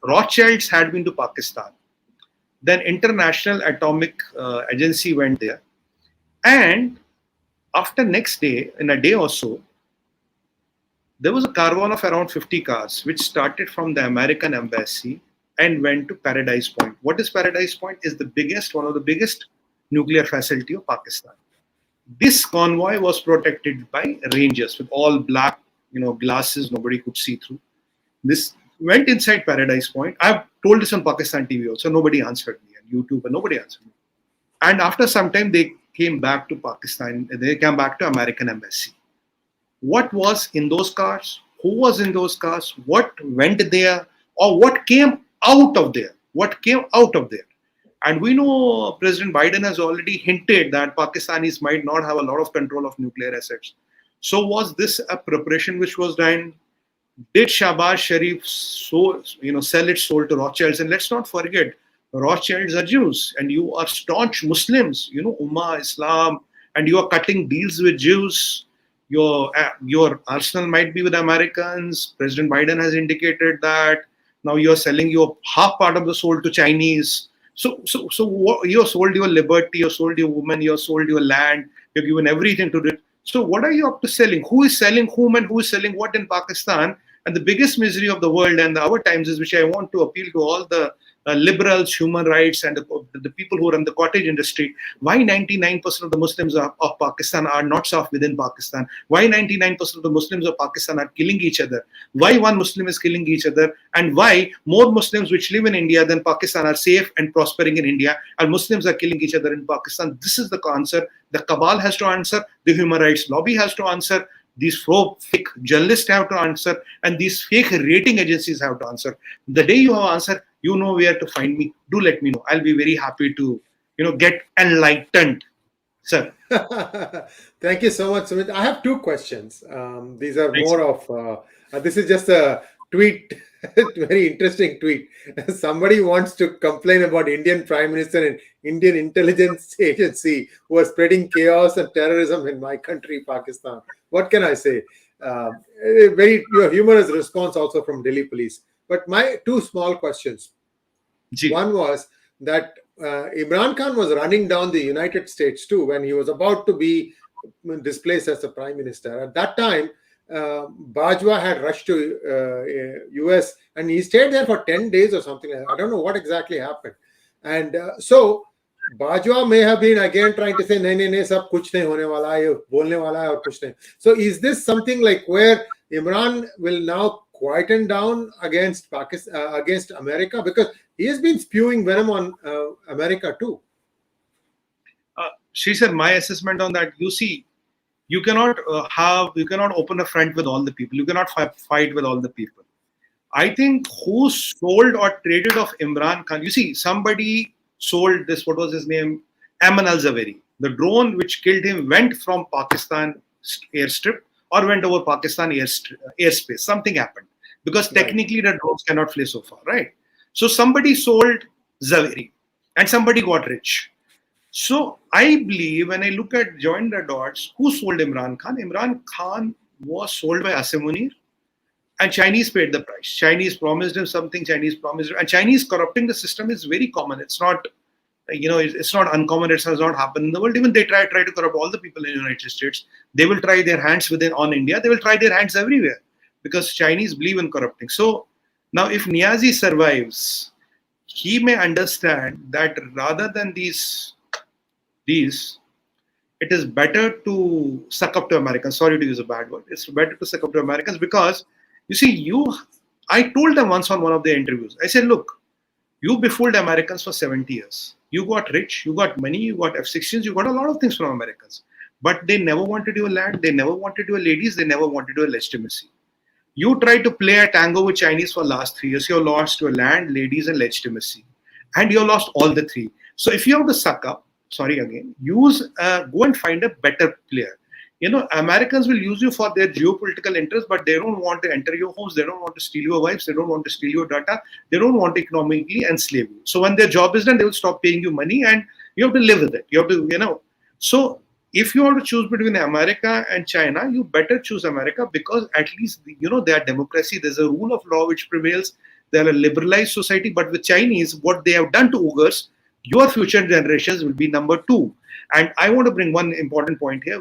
Rothschilds had been to Pakistan. Then International Atomic Agency went there. And after next day, in a day or so, there was a caravan of around 50 cars, which started from the American embassy and went to Paradise Point. What is Paradise Point? Is one of the biggest nuclear facility of Pakistan. This convoy was protected by rangers with all black, glasses nobody could see through. This went inside Paradise Point. I've told this on Pakistan TV also. Nobody answered me on YouTube, and nobody answered me. And after some time, they came back to Pakistan. They came back to American embassy. What was in those cars? Who was in those cars? What went there? Or what came out of there? What came out of there? And we know President Biden has already hinted that Pakistanis might not have a lot of control of nuclear assets. So was this a preparation which was done? Did Shahbaz Sharif sell its soul to Rothschilds? And let's not forget, Rothschilds are Jews and you are staunch Muslims, Ummah, Islam, and you are cutting deals with Jews. Your arsenal might be with Americans. President Biden has indicated that. Now you are selling your half part of the soul to Chinese. So you have sold your liberty, you have sold your woman, you have sold your land, you have given everything to it. So what are you up to selling? Who is selling whom and who is selling what in Pakistan? And the biggest misery of the world and our times is, which I want to appeal to all the liberals, human rights, and the people who run the cottage industry. Why 99% of the Muslims of Pakistan are not safe within Pakistan? Why 99% of the Muslims of Pakistan are killing each other? Why one Muslim is killing each other? And why more Muslims which live in India than Pakistan are safe and prospering in India, and Muslims are killing each other in Pakistan? This is the answer. The cabal has to answer. The human rights lobby has to answer. These fake journalists have to answer, and these fake rating agencies have to answer. The day you have answer, you know where to find me. Do let me know. I'll be very happy to, get enlightened, sir. Thank you so much, Sumit. I have two questions. These are more of, this is just a tweet, very interesting tweet. Somebody wants to complain about Indian Prime Minister and Indian intelligence agency who are spreading chaos and terrorism in my country, Pakistan. What can I say? A very humorous response also from Delhi police. But my two small questions. One was that Imran Khan was running down the United States too when he was about to be displaced as the prime minister. At that time, Bajwa had rushed to US, and he stayed there for 10 days or something like that. I don't know what exactly happened. And so Bajwa may have been again trying to say, nahi, nahi, nahi, sab kuch nahi hone wala hai, bolne wala hai aur kuch nahi. So is this something like where Imran will now quieten down against Pakistan, against America? Because he has been spewing venom on America too. She said, my assessment on that, you see, you cannot open a front with all the people. You cannot fight with all the people. I think who sold or traded of Imran Khan, you see, somebody sold this, what was his name? Ayman al-Zawahiri. The drone which killed him went from Pakistan airstrip or went over Pakistan airspace. Something happened. Because technically the drones cannot fly so far, right? So somebody sold Zawahiri and somebody got rich. So I believe when I look at join the dots, who sold Imran Khan? Imran Khan was sold by Asim Munir, and Chinese paid the price. Chinese promised him something, Chinese promised him, and Chinese corrupting the system is very common. It's not, it's not uncommon. It has not happened in the world. Even they try to corrupt all the people in the United States. They will try their hands on India. They will try their hands everywhere because Chinese believe in corrupting. So now if Niazi survives, he may understand that rather than these, it is better to suck up to Americans. Sorry to use a bad word. It's better to suck up to Americans because, you see, I told them once on one of their interviews, I said, look, you befooled Americans for 70 years. You got rich, you got money, you got F-16s, you got a lot of things from Americans. But they never wanted your land, they never wanted your ladies, they never wanted your legitimacy. You tried to play a tango with Chinese for the last 3 years. You lost your land, ladies, and legitimacy. And you lost all the three. So if you have to suck up, sorry again, go and find a better player. Americans will use you for their geopolitical interests, but they don't want to enter your homes. They don't want to steal your wives. They don't want to steal your data. They don't want to economically enslave you. So when their job is done, they will stop paying you money and you have to live with it. You have to, So if you want to choose between America and China, you better choose America because at least, they are democracy. There's a rule of law which prevails. They are a liberalized society. But with Chinese, what they have done to Uyghurs, your future generations will be number two. And I want to bring one important point here.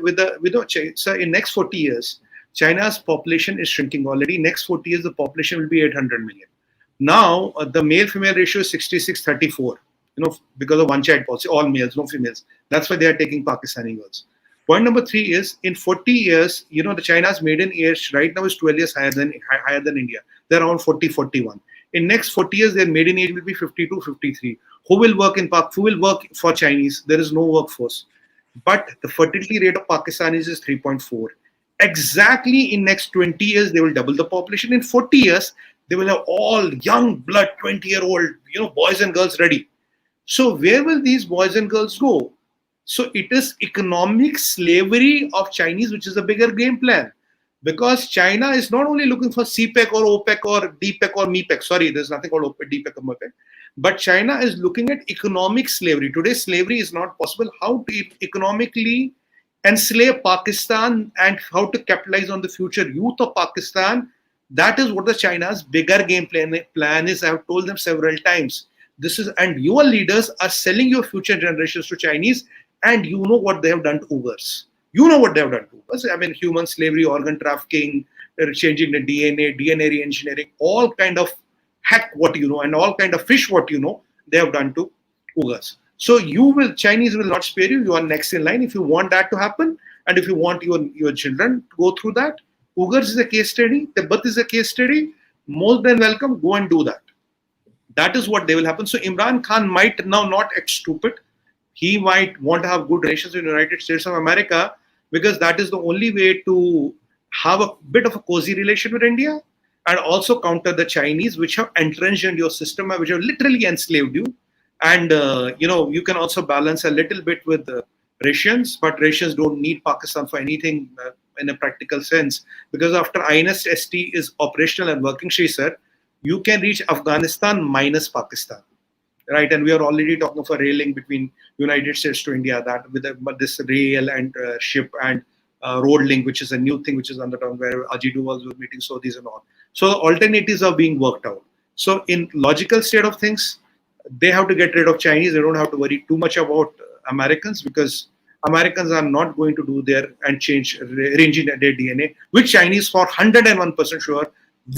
So in next 40 years, China's population is shrinking already. Next 40 years, the population will be 800 million. Now, the male-female ratio is 66-34, because of one-child policy, all males, no females. That's why they are taking Pakistani girls. Point number 3 is, in 40 years, the China's maiden age right now is 12 years higher than India. They're around 40-41. In next 40 years, their maiden age will be 52-53. Who will work in Who will work for Chinese? There is no workforce. But the fertility rate of Pakistanis is 3.4. Exactly in next 20 years, they will double the population. In 40 years, they will have all young blood, 20-year-old, boys and girls ready. So where will these boys and girls go? So it is economic slavery of Chinese, which is a bigger game plan. Because China is not only looking for CPEC or OPEC or DPEC or MEPEC. Sorry, there's nothing called OPEC, DPEC or MEPEC. But China is looking at economic slavery. Today, slavery is not possible. How to economically enslave Pakistan and how to capitalize on the future youth of Pakistan. That is what the China's bigger game plan is. I have told them several times. And your leaders are selling your future generations to Chinese, and you know what they have done to Uyghurs. You know what they have done to us. I mean, human slavery, organ trafficking, changing the DNA re-engineering, all kind of hack what you know and all kind of fish what you know, they have done to Uyghurs. So Chinese will not spare you. You are next in line if you want that to happen. And if you want your children to go through that, Uyghurs is a case study, Tibet is a case study, more than welcome, go and do that. That is what they will happen. So Imran Khan might now not act stupid. He might want to have good relations with the United States of America, because that is the only way to have a bit of a cozy relation with India and also counter the Chinese, which have entrenched in your system, which have literally enslaved you. And, you can also balance a little bit with Russians, but Russians don't need Pakistan for anything in a practical sense. Because after Unrest ST is operational and working, she said, you can reach Afghanistan minus Pakistan. Right, and we are already talking of a railing between United States to India, that with this rail and ship and road link, which is a new thing which is on the town where Ajit was meeting Saudis and all. So alternatives are being worked out. So in logical state of things, they have to get rid of Chinese. They don't have to worry too much about Americans, because Americans are not going to do their and change arranging their DNA, which Chinese for 101% sure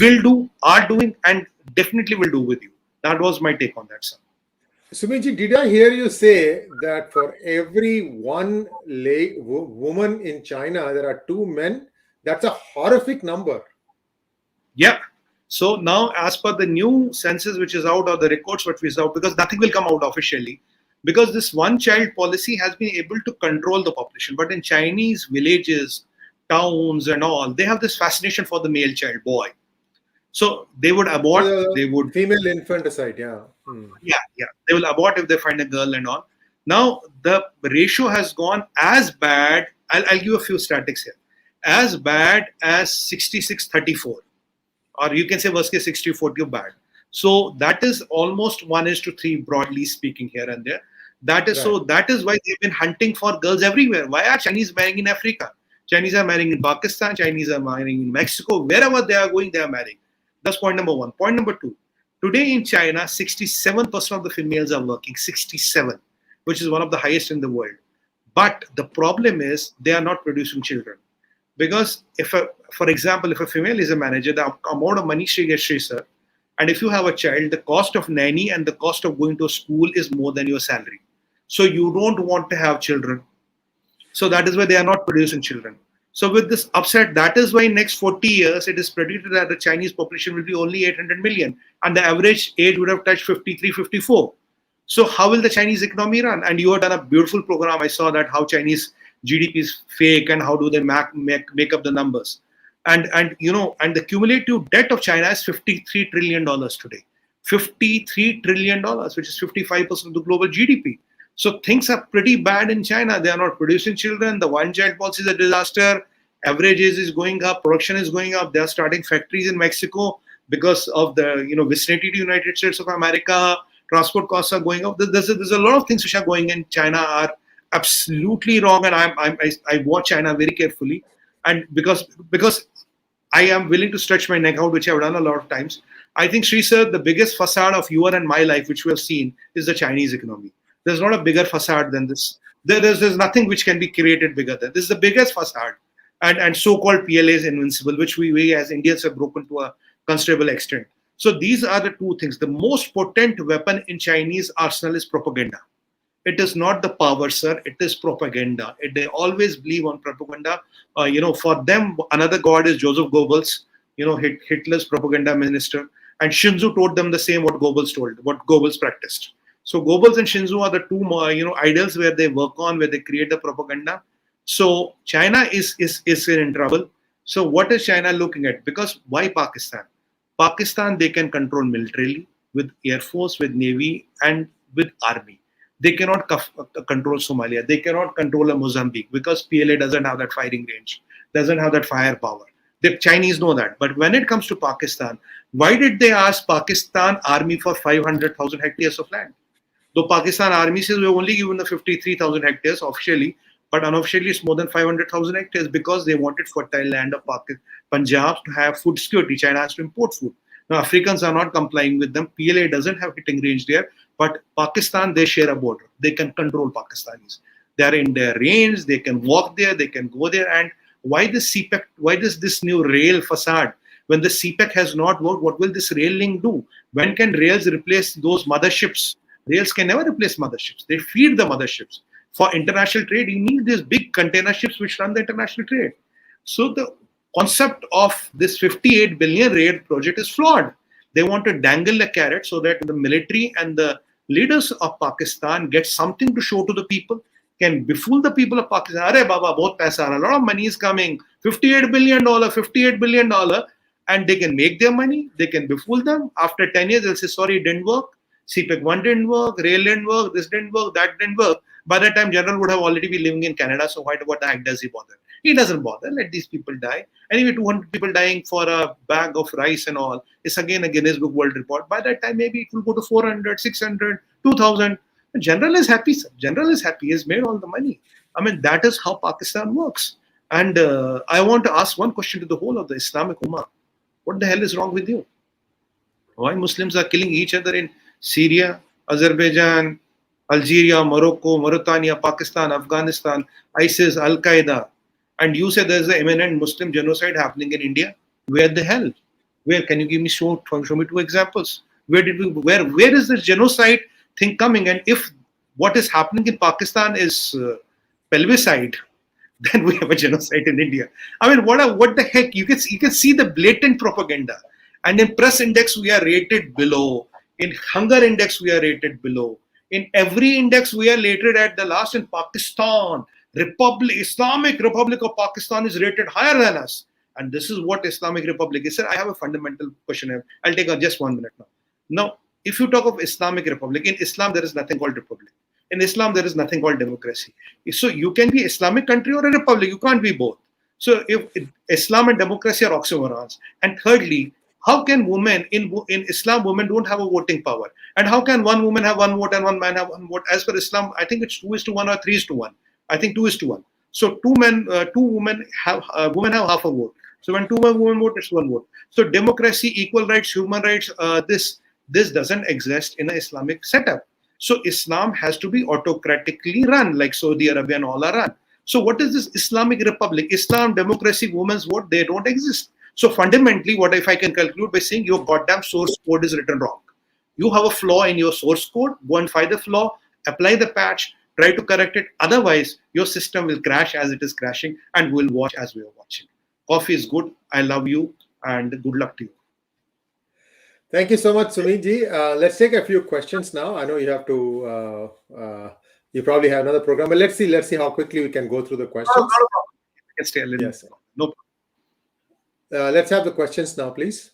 will do, are doing, and definitely will do with you. That was my take on that, sir. Sumitji, did I hear you say that for every one woman in China, there are two men? That's a horrific number. Yeah. So now, as per the new census which is out, or the records which is out, because nothing will come out officially, because this one-child policy has been able to control the population. But in Chinese villages, towns, and all, they have this fascination for the male child, boy. So they would abort. They would female infanticide. Yeah. Yeah. They will abort if they find a girl and all. Now the ratio has gone as bad. I'll give a few statistics here. As bad as 66-34. Or you can say worst case 60-40 bad. So that is almost 1:3 broadly speaking here and there. That is right. So that is why they've been hunting for girls everywhere. Why are Chinese marrying in Africa? Chinese are marrying in Pakistan. Chinese are marrying in Mexico. Wherever they are going, they are marrying. That's point number one. Point number two. Today in China, 67% of the females are working. 67, which is one of the highest in the world. But the problem is they are not producing children. Because for example, if a female is a manager, the amount of money she gets, and if you have a child, the cost of nanny and the cost of going to a school is more than your salary. So you don't want to have children. So that is why they are not producing children. So with this upset, that is why in next 40 years, it is predicted that the Chinese population will be only 800 million. And the average age would have touched 53, 54. So how will the Chinese economy run? And you have done a beautiful program. I saw that how Chinese GDP is fake and how do they make up the numbers. And you know, and the cumulative debt of China is $53 trillion today. $53 trillion, which is 55% of the global GDP. So things are pretty bad in China. They are not producing children. The one-child policy is a disaster. Average age is going up. Production is going up. They are starting factories in Mexico because of the vicinity to United States of America. Transport costs are going up. There's a lot of things which are going in China are absolutely wrong. And I watch China very carefully. And because I am willing to stretch my neck out, which I've done a lot of times. I think, Sri sir, the biggest facade of your and my life, which we have seen, is the Chinese economy. There's not a bigger facade than this. There's nothing which can be created bigger than this. Is the biggest facade. And so-called PLA is invincible, which we as Indians have broken to a considerable extent. So these are the two things. The most potent weapon in Chinese arsenal is propaganda. It is not the power, sir. It is propaganda. They always believe on propaganda. For them, another god is Joseph Goebbels, Hitler's propaganda minister. And Shinzo told them the same what Goebbels practiced. So Goebbels and Shinzo are the two, idols where they work on, where they create the propaganda. So China is in trouble. So what is China looking at? Because why Pakistan? Pakistan, they can control militarily with Air Force, with Navy, and with Army. They cannot control Somalia. They cannot control a Mozambique because PLA doesn't have that firing range, doesn't have that firepower. The Chinese know that. But when it comes to Pakistan, why did they ask Pakistan Army for 500,000 hectares of land? Though Pakistan Army says we've only given the 53,000 hectares officially, but unofficially it's more than 500,000 hectares because they wanted fertile land of Punjab to have food security. China has to import food. Now Africans are not complying with them. PLA doesn't have hitting range there, but Pakistan, they share a border. They can control Pakistanis. They are in their range. They can walk there. They can go there. And why this CPEC? Why does this new rail facade? When the CPEC has not worked, what will this rail link do? When can rails replace those motherships? Rails can never replace motherships. They feed the motherships. For international trade, you need these big container ships which run the international trade. So the concept of this 58 billion rail project is flawed. They want to dangle a carrot so that the military and the leaders of Pakistan get something to show to the people, can befool the people of Pakistan. Arey Baba, bahut paisa, a lot of money is coming. $58 billion, and they can make their money. They can befool them. After 10 years, they'll say, sorry, it didn't work. CPEC 1 didn't work, rail didn't work, this didn't work, that didn't work. By that time, General would have already been living in Canada, so what the heck does he bother? He doesn't bother. Let these people die. Anyway, 200 people dying for a bag of rice and all is again a Guinness Book World Report. By that time, maybe it will go to 400, 600, 2,000. General is happy. General is happy. He has made all the money. I mean, that is how Pakistan works. And I want to ask one question to the whole of the Islamic Ummah. What the hell is wrong with you? Why Muslims are killing each other in Syria, Azerbaijan, Algeria, Morocco, Mauritania, Pakistan, Afghanistan, ISIS, Al-Qaeda, and you say there's an imminent Muslim genocide happening in India? Where the hell? Where? Can you give me show me two examples? Where is this genocide thing coming? And if what is happening in Pakistan is pelvicide, then we have a genocide in India. I mean, what the heck? You can see the blatant propaganda. And in press index, we are rated below. In hunger index, we are rated below. In every index, we are rated at the last. In Pakistan, Islamic Republic of Pakistan is rated higher than us. And this is what Islamic Republic is. Sir, I have a fundamental question here. I'll take just 1 minute now. Now, if you talk of Islamic Republic, in Islam, there is nothing called republic. In Islam, there is nothing called democracy. So you can be Islamic country or a republic. You can't be both. So if Islam and democracy are oxymorons. And thirdly, how can women in Islam, women don't have a voting power? And how can one woman have one vote and one man have one vote? As per Islam, I think it's 2:1 or 3:1. I think 2:1. So two women have half a vote. So when two women vote, it's one vote. So democracy, equal rights, human rights, this doesn't exist in an Islamic setup. So Islam has to be autocratically run, like Saudi Arabia and all are run. So what is this Islamic Republic? Islam, democracy, women's vote, they don't exist. So fundamentally, what if I can conclude by saying your goddamn source code is written wrong? You have a flaw in your source code, go and find the flaw, apply the patch, try to correct it. Otherwise, your system will crash as it is crashing and we'll watch as we are watching. Coffee is good. I love you and good luck to you. Thank you so much, Sumit ji. Let's take a few questions now. I know you have to, you probably have another program, but let's see how quickly we can go through the questions. I can stay a little. Yes. No problem. Let's have the questions now, please.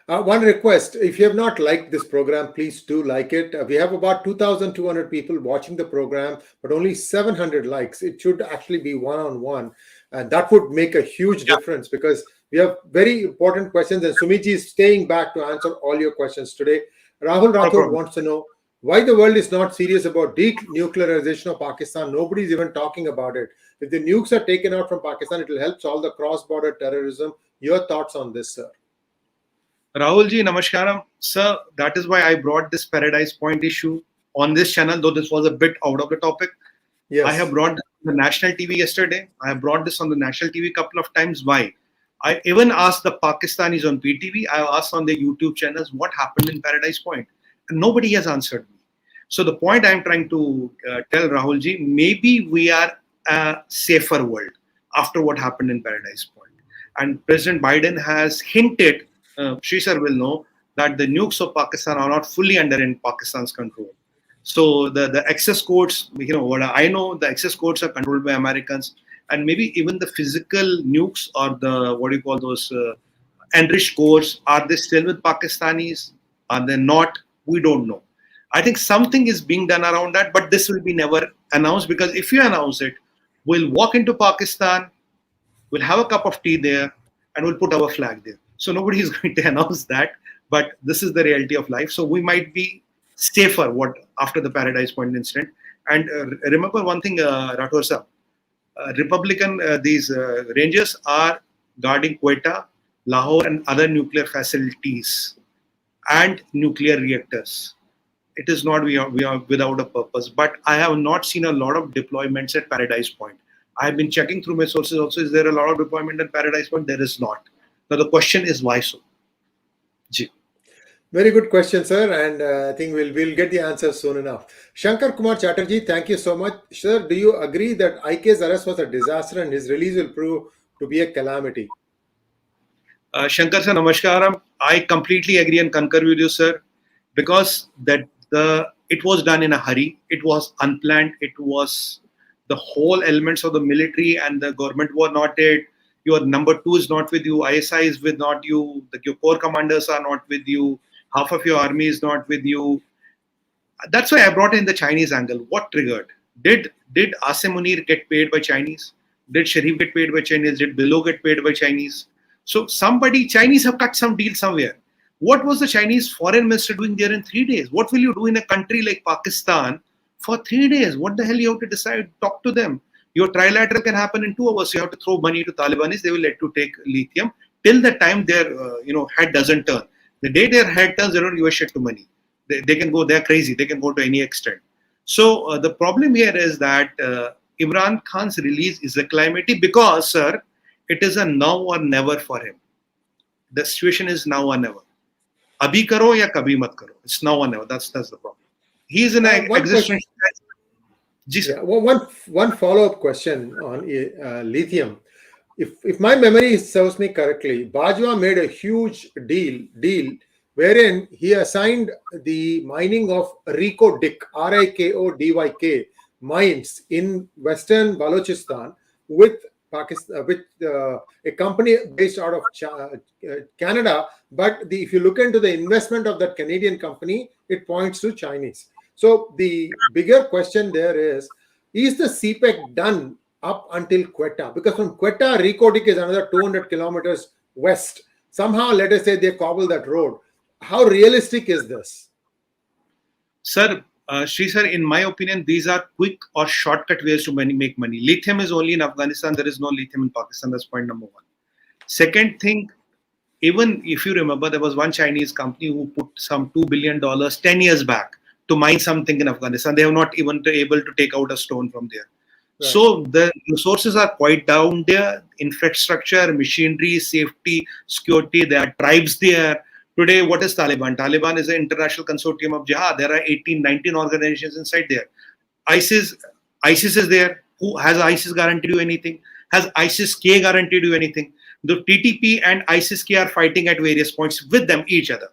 One request, if you have not liked this program, please do like it. We have about 2,200 people watching the program, but only 700 likes. It should actually be one-on-one. And that would make a huge difference because we have very important questions. And Sumit ji is staying back to answer all your questions today. Rahul Rathod wants to know why the world is not serious about denuclearization of Pakistan. Nobody's even talking about it. If the nukes are taken out from Pakistan, it will help solve the cross-border terrorism. Your thoughts on this, sir? Rahul ji, namaskaram. Sir, that is why I brought this Paradise Point issue on this channel, though this was a bit out of the topic. Yes. I have brought this on the national TV yesterday. I have brought this on the national TV a couple of times. Why? I even asked the Pakistanis on PTV. I asked on their YouTube channels what happened in Paradise Point. And nobody has answered me. So the point I'm trying to tell Rahul ji, maybe we are a safer world after what happened in Paradise Point. And President Biden has hinted, Sri sir will know, that the nukes of Pakistan are not fully under in Pakistan's control. So the access codes, what I know, the access codes are controlled by Americans, and maybe even the physical nukes or the those enriched cores, are they still with Pakistanis? Are they not? We don't know. I think something is being done around that, but this will be never announced, because if you announce it, we'll walk into Pakistan, we'll have a cup of tea there, and we'll put our flag there. So nobody is going to announce that, but this is the reality of life. So we might be safer after the Paradise Point incident. And remember one thing, Rathore sir, these rangers are guarding Quetta, Lahore, and other nuclear facilities and nuclear reactors. It is not we are without a purpose. But I have not seen a lot of deployments at Paradise Point. I have been checking through my sources also. Is there a lot of deployment at Paradise Point? There is not. Now the question is why so? Ji. Very good question, sir, and I think we'll get the answer soon enough. Shankar Kumar Chatterjee, thank you so much. Sir, do you agree that IK's arrest was a disaster and his release will prove to be a calamity? Shankar sir, namaskaram. I completely agree and concur with you, sir, because it was done in a hurry. It was unplanned. It was the whole elements of the military and the government were not it. Your number 2 is not with you. ISI is with not you. Your core commanders are not with you. Half of your army is not with you. That's why I brought in the Chinese angle. What triggered? Did Asim Munir get paid by Chinese? Did Sharif get paid by Chinese? Did Billo get paid by Chinese? So Chinese have cut some deal somewhere. What was the Chinese foreign minister doing there in 3 days? What will you do in a country like Pakistan for 3 days? What the hell you have to decide? Talk to them. Your trilateral can happen in 2 hours. You have to throw money to Talibanis. They will let you take lithium till the time their head doesn't turn. The day their head turns, they don't give a shit to money. They can go, they're crazy, they can go to any extent. So the problem here is that Imran Khan's release is a calamity because, sir, it is a now or never for him. The situation is now or never. Abhi karo ya kabhi mat karo. It's now or never. That's the problem. He's in an One question. existential. Yeah, one follow-up question on lithium. If my memory serves me correctly, Bajwa made a huge deal wherein he assigned the mining of RIKODYK mines in western Balochistan with Pakistan, with a company based out of Canada. But if you look into the investment of that Canadian company, it points to Chinese. So the bigger question there is the CPEC done up until Quetta? Because from Quetta, RIKODYK is another 200 kilometers west. Somehow, let us say they cobble that road. How realistic is this? Sir, Sri sir, in my opinion, these are quick or shortcut ways to make money. Lithium is only in Afghanistan. There is no lithium in Pakistan. That's point number one. Second thing, even if you remember, there was one Chinese company who put some $2 billion 10 years back to mine something in Afghanistan. They have not even been able to take out a stone from there. Right. So the resources are quite down there. Infrastructure, machinery, safety, security. There are tribes there. Today, what is Taliban? Taliban is an international consortium of jihad. There are 18, 19 organizations inside there. ISIS is there. Who has ISIS guaranteed you anything? Has ISIS-K guaranteed you anything? The TTP and ISIS-K are fighting at various points with them, each other.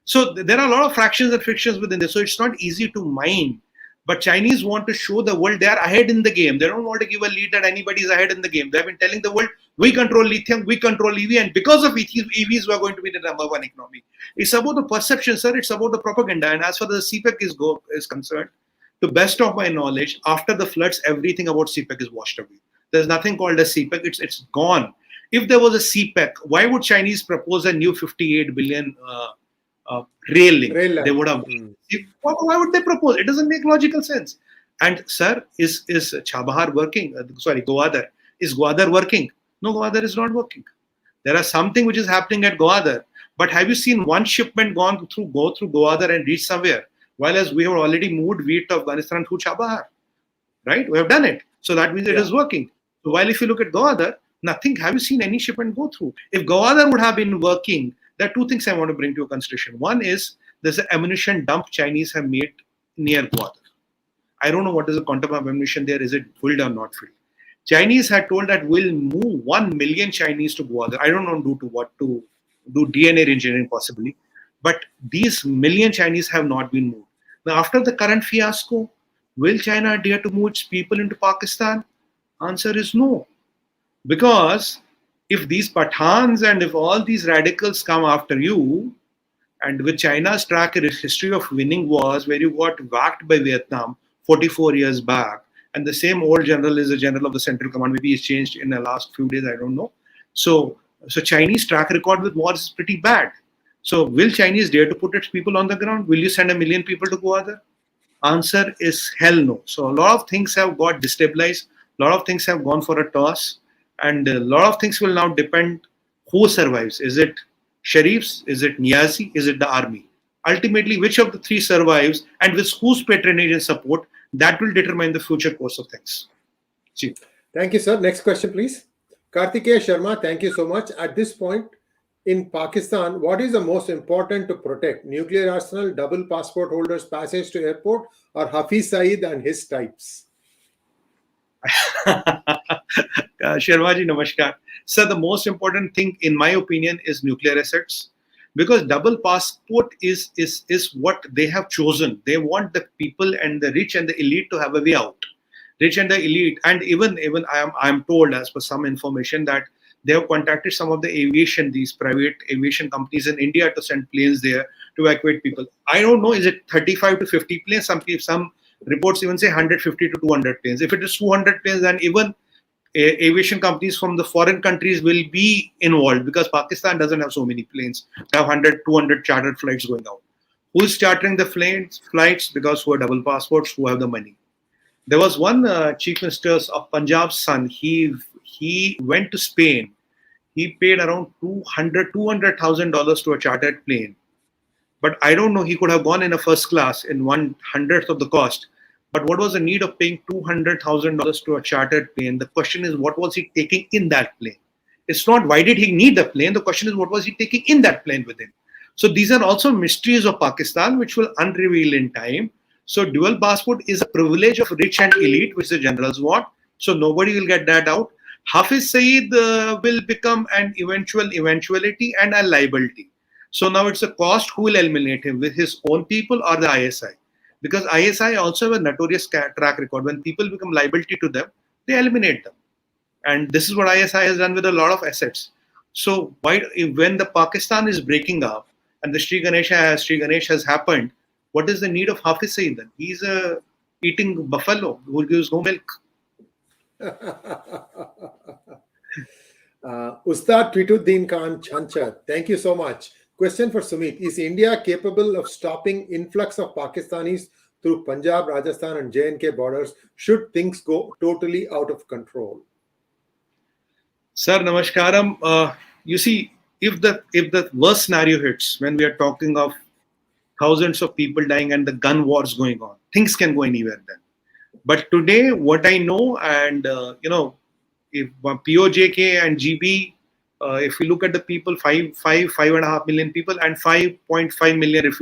So there are a lot of fractions and frictions within this. So it's not easy to mine. But Chinese want to show the world they are ahead in the game. They don't want to give a lead that anybody is ahead in the game. They have been telling the world, we control lithium, we control EV, and because of EVs, we are going to be the number one economy. It's about the perception, sir. It's about the propaganda. And as far as the CPEC is concerned, to best of my knowledge, after the floods, everything about CPEC is washed away. There's nothing called a CPEC. It's gone. If there was a CPEC, why would Chinese propose a new 58 billion rail link? They would have. Why would they propose? It doesn't make logical sense. And sir, is Chabahar working? Gwadar. Is Gwadar working? No, Gwadar is not working. There are something which is happening at Gwadar. But have you seen one shipment go through Gwadar and reach somewhere? While as we have already moved wheat to Afghanistan through Chabahar. Right? We have done it. So that means it is working. So while if you look at Gwadar, nothing. Have you seen any shipment go through? If Gwadar would have been working, there are two things I want to bring to your consideration. One is there's an ammunition dump Chinese have made near Gwadar. I don't know what is the quantum of ammunition there. Is it filled or not filled? Chinese had told that we'll move 1 million Chinese to Gwadar. I don't know to do DNA engineering possibly. But these million Chinese have not been moved. Now, after the current fiasco, will China dare to move its people into Pakistan? Answer is no. Because if these Pathans and if all these radicals come after you, and with China's track history of winning wars where you got whacked by Vietnam 44 years back, and the same old general is the general of the Central Command, maybe he's changed in the last few days, I don't know. So Chinese track record with wars is pretty bad. So will Chinese dare to put its people on the ground? Will you send 1 million people to Gwadar? Answer is hell no. So a lot of things have got destabilized. A lot of things have gone for a toss. And a lot of things will now depend who survives. Is it Sharifs? Is it Niazi? Is it the army? Ultimately, which of the three survives and with whose patronage and support, that will determine the future course of things. See. Thank you, sir. Next question, please. Kartikeya Sharma, thank you so much. At this point in Pakistan, what is the most important to protect? Nuclear arsenal, double passport holders passage to airport, or Hafiz Saeed and his types? Sharmaji, namaskar. Sir, the most important thing, in my opinion, is nuclear assets. Because double passport is what they have chosen. They want the people and the rich and the elite to have a way out. Rich and the elite, and even I am told, as per some information, that they have contacted some of the these private aviation companies in India to send planes there to evacuate people. I don't know, is it 35 to 50 planes? Some reports even say 150 to 200 planes. If it is 200 planes, then even aviation companies from the foreign countries will be involved, because Pakistan doesn't have so many planes. They have 100, 200 chartered flights going out. Who is chartering the flights? Because who are double passports, who have the money. There was one chief minister of Punjab's son. He went to Spain. He paid around $200,000 to a chartered plane But I don't know, he could have gone in a first class in 1/100th of the cost. But what was the need of paying $200,000 to a chartered plane? The question is, what was he taking in that plane? It's not why did he need the plane. The question is, what was he taking in that plane with him? So these are also mysteries of Pakistan, which will unreveal in time. So dual passport is a privilege of rich and elite, which the generals want. So nobody will get that out. Hafiz Saeed will become an eventuality and a liability. So now it's a cost. Who will eliminate him, with his own people or the ISI? Because ISI also have a notorious track record. When people become liability to them, they eliminate them. And this is what ISI has done with a lot of assets. So why, when the Pakistan is breaking up and the Sri Ganesh has happened, what is the need of Hafiz Saeed then? He's a eating buffalo who gives no milk. Ustad Twituddin Khan Chanchad, thank you so much. Question for Sumit. Is India capable of stopping influx of Pakistanis through Punjab, Rajasthan and J&K borders should things go totally out of control? Sir, namaskaram. You see, if the worst scenario hits, when we are talking of thousands of people dying and the gun wars going on, things can go anywhere then. But today, what I know, and if PoJK and GB, if we look at the people, 5.5 million people and 5.5 million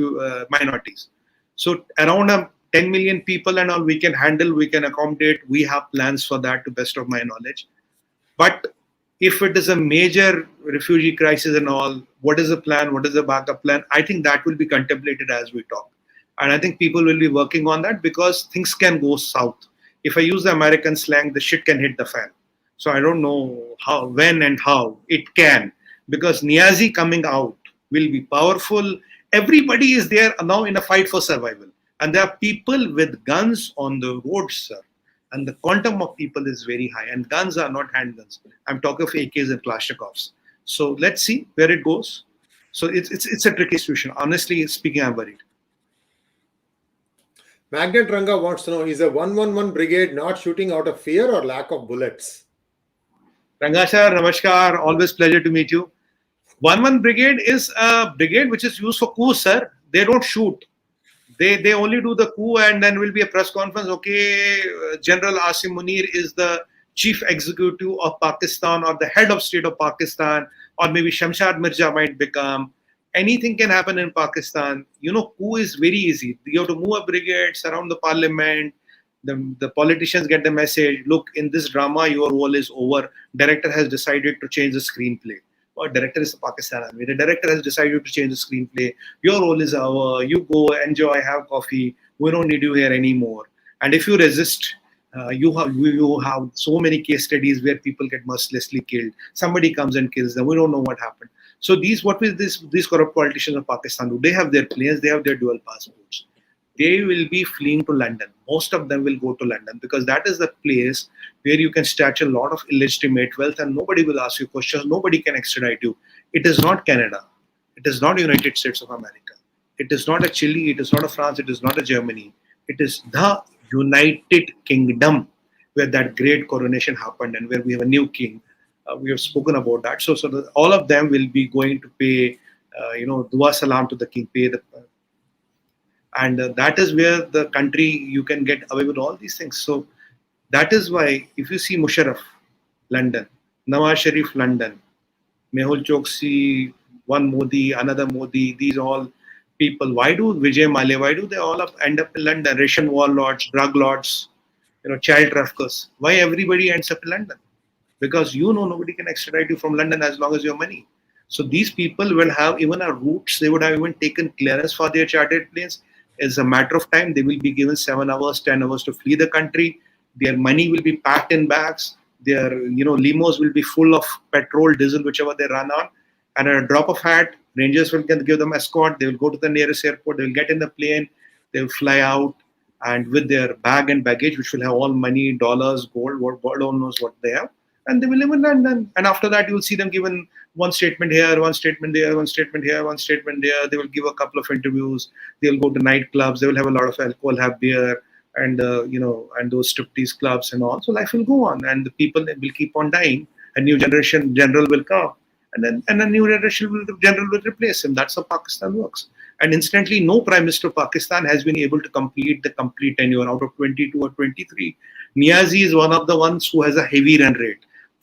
minorities. So around 10 million people and all we can handle, we can accommodate. We have plans for that, to best of my knowledge. But if it is a major refugee crisis and all, what is the plan? What is the backup plan? I think that will be contemplated as we talk. And I think people will be working on that, because things can go south. If I use the American slang, the shit can hit the fan. So I don't know how, when and how it can, because Niazi coming out will be powerful. Everybody is there now in a fight for survival. And there are people with guns on the roads, sir. And the quantum of people is very high. And guns are not handguns. I'm talking of AKs and Kalashnikovs. So let's see where it goes. So it's a tricky situation. Honestly speaking, I'm worried. Magnet Ranga wants to know, is a 111 brigade not shooting out of fear or lack of bullets? Ranga sir, namaskar. Always pleasure to meet you. 111 brigade is a brigade which is used for coups, sir. They don't shoot. They only do the coup, and then will be a press conference. Okay, General Asim Munir is the chief executive of Pakistan, or the head of state of Pakistan, or maybe Shamshad Mirza might become. Anything can happen in Pakistan. Coup is very easy. You have to move a brigade, surround the parliament. The politicians get the message, look, in this drama, your role is over. Director has decided to change the screenplay. Or director is a Pakistan army. The director has decided to change the screenplay. Your role is over. You go, enjoy, have coffee. We don't need you here anymore. And if you resist, you have so many case studies where people get mercilessly killed. Somebody comes and kills them. We don't know what happened. So these corrupt politicians of Pakistan do? They have their planes. They have their dual passports. They will be fleeing to London. Most of them will go to London, because that is the place where you can stash a lot of illegitimate wealth and nobody will ask you questions. Nobody can extradite you. It is not Canada. It is not United States of America. It is not a Chile. It is not a France. It is not a Germany. It is the United Kingdom, where that great coronation happened and where we have a new king. We have spoken about that. So all of them will be going to pay, dua salam to the king, and that is where the country, you can get away with all these things. So that is why, if you see Musharraf, London, Nawaz Sharif, London, Mehul Choksi, one Modi, another Modi, these all people. Why do Vijay Mallya, why do they all end up in London? Russian warlords, drug lords, child traffickers. Why everybody ends up in London? Because nobody can extradite you from London as long as you have money. So these people will have even a routes. They would have even taken clearance for their chartered planes. It's a matter of time. They will be given 7 hours, 10 hours to flee the country. Their money will be packed in bags. Their limos will be full of petrol, diesel, whichever they run on. And at a drop of hat, rangers will give them escort. They will go to the nearest airport. They will get in the plane. They will fly out, and with their bag and baggage, which will have all money, dollars, gold, what God only knows what they have. And they will live in London. And after that, you will see them given one statement here, one statement there, one statement here, one statement there. They will give a couple of interviews. They will go to nightclubs. They will have a lot of alcohol, have beer, and and those striptease clubs and all. So life will go on, and the people will keep on dying. A new general will come, and then a new general will replace him. That's how Pakistan works. And incidentally, no Prime Minister of Pakistan has been able to complete the complete tenure out of 22 or 23. Niazi is one of the ones who has a heavy run rate.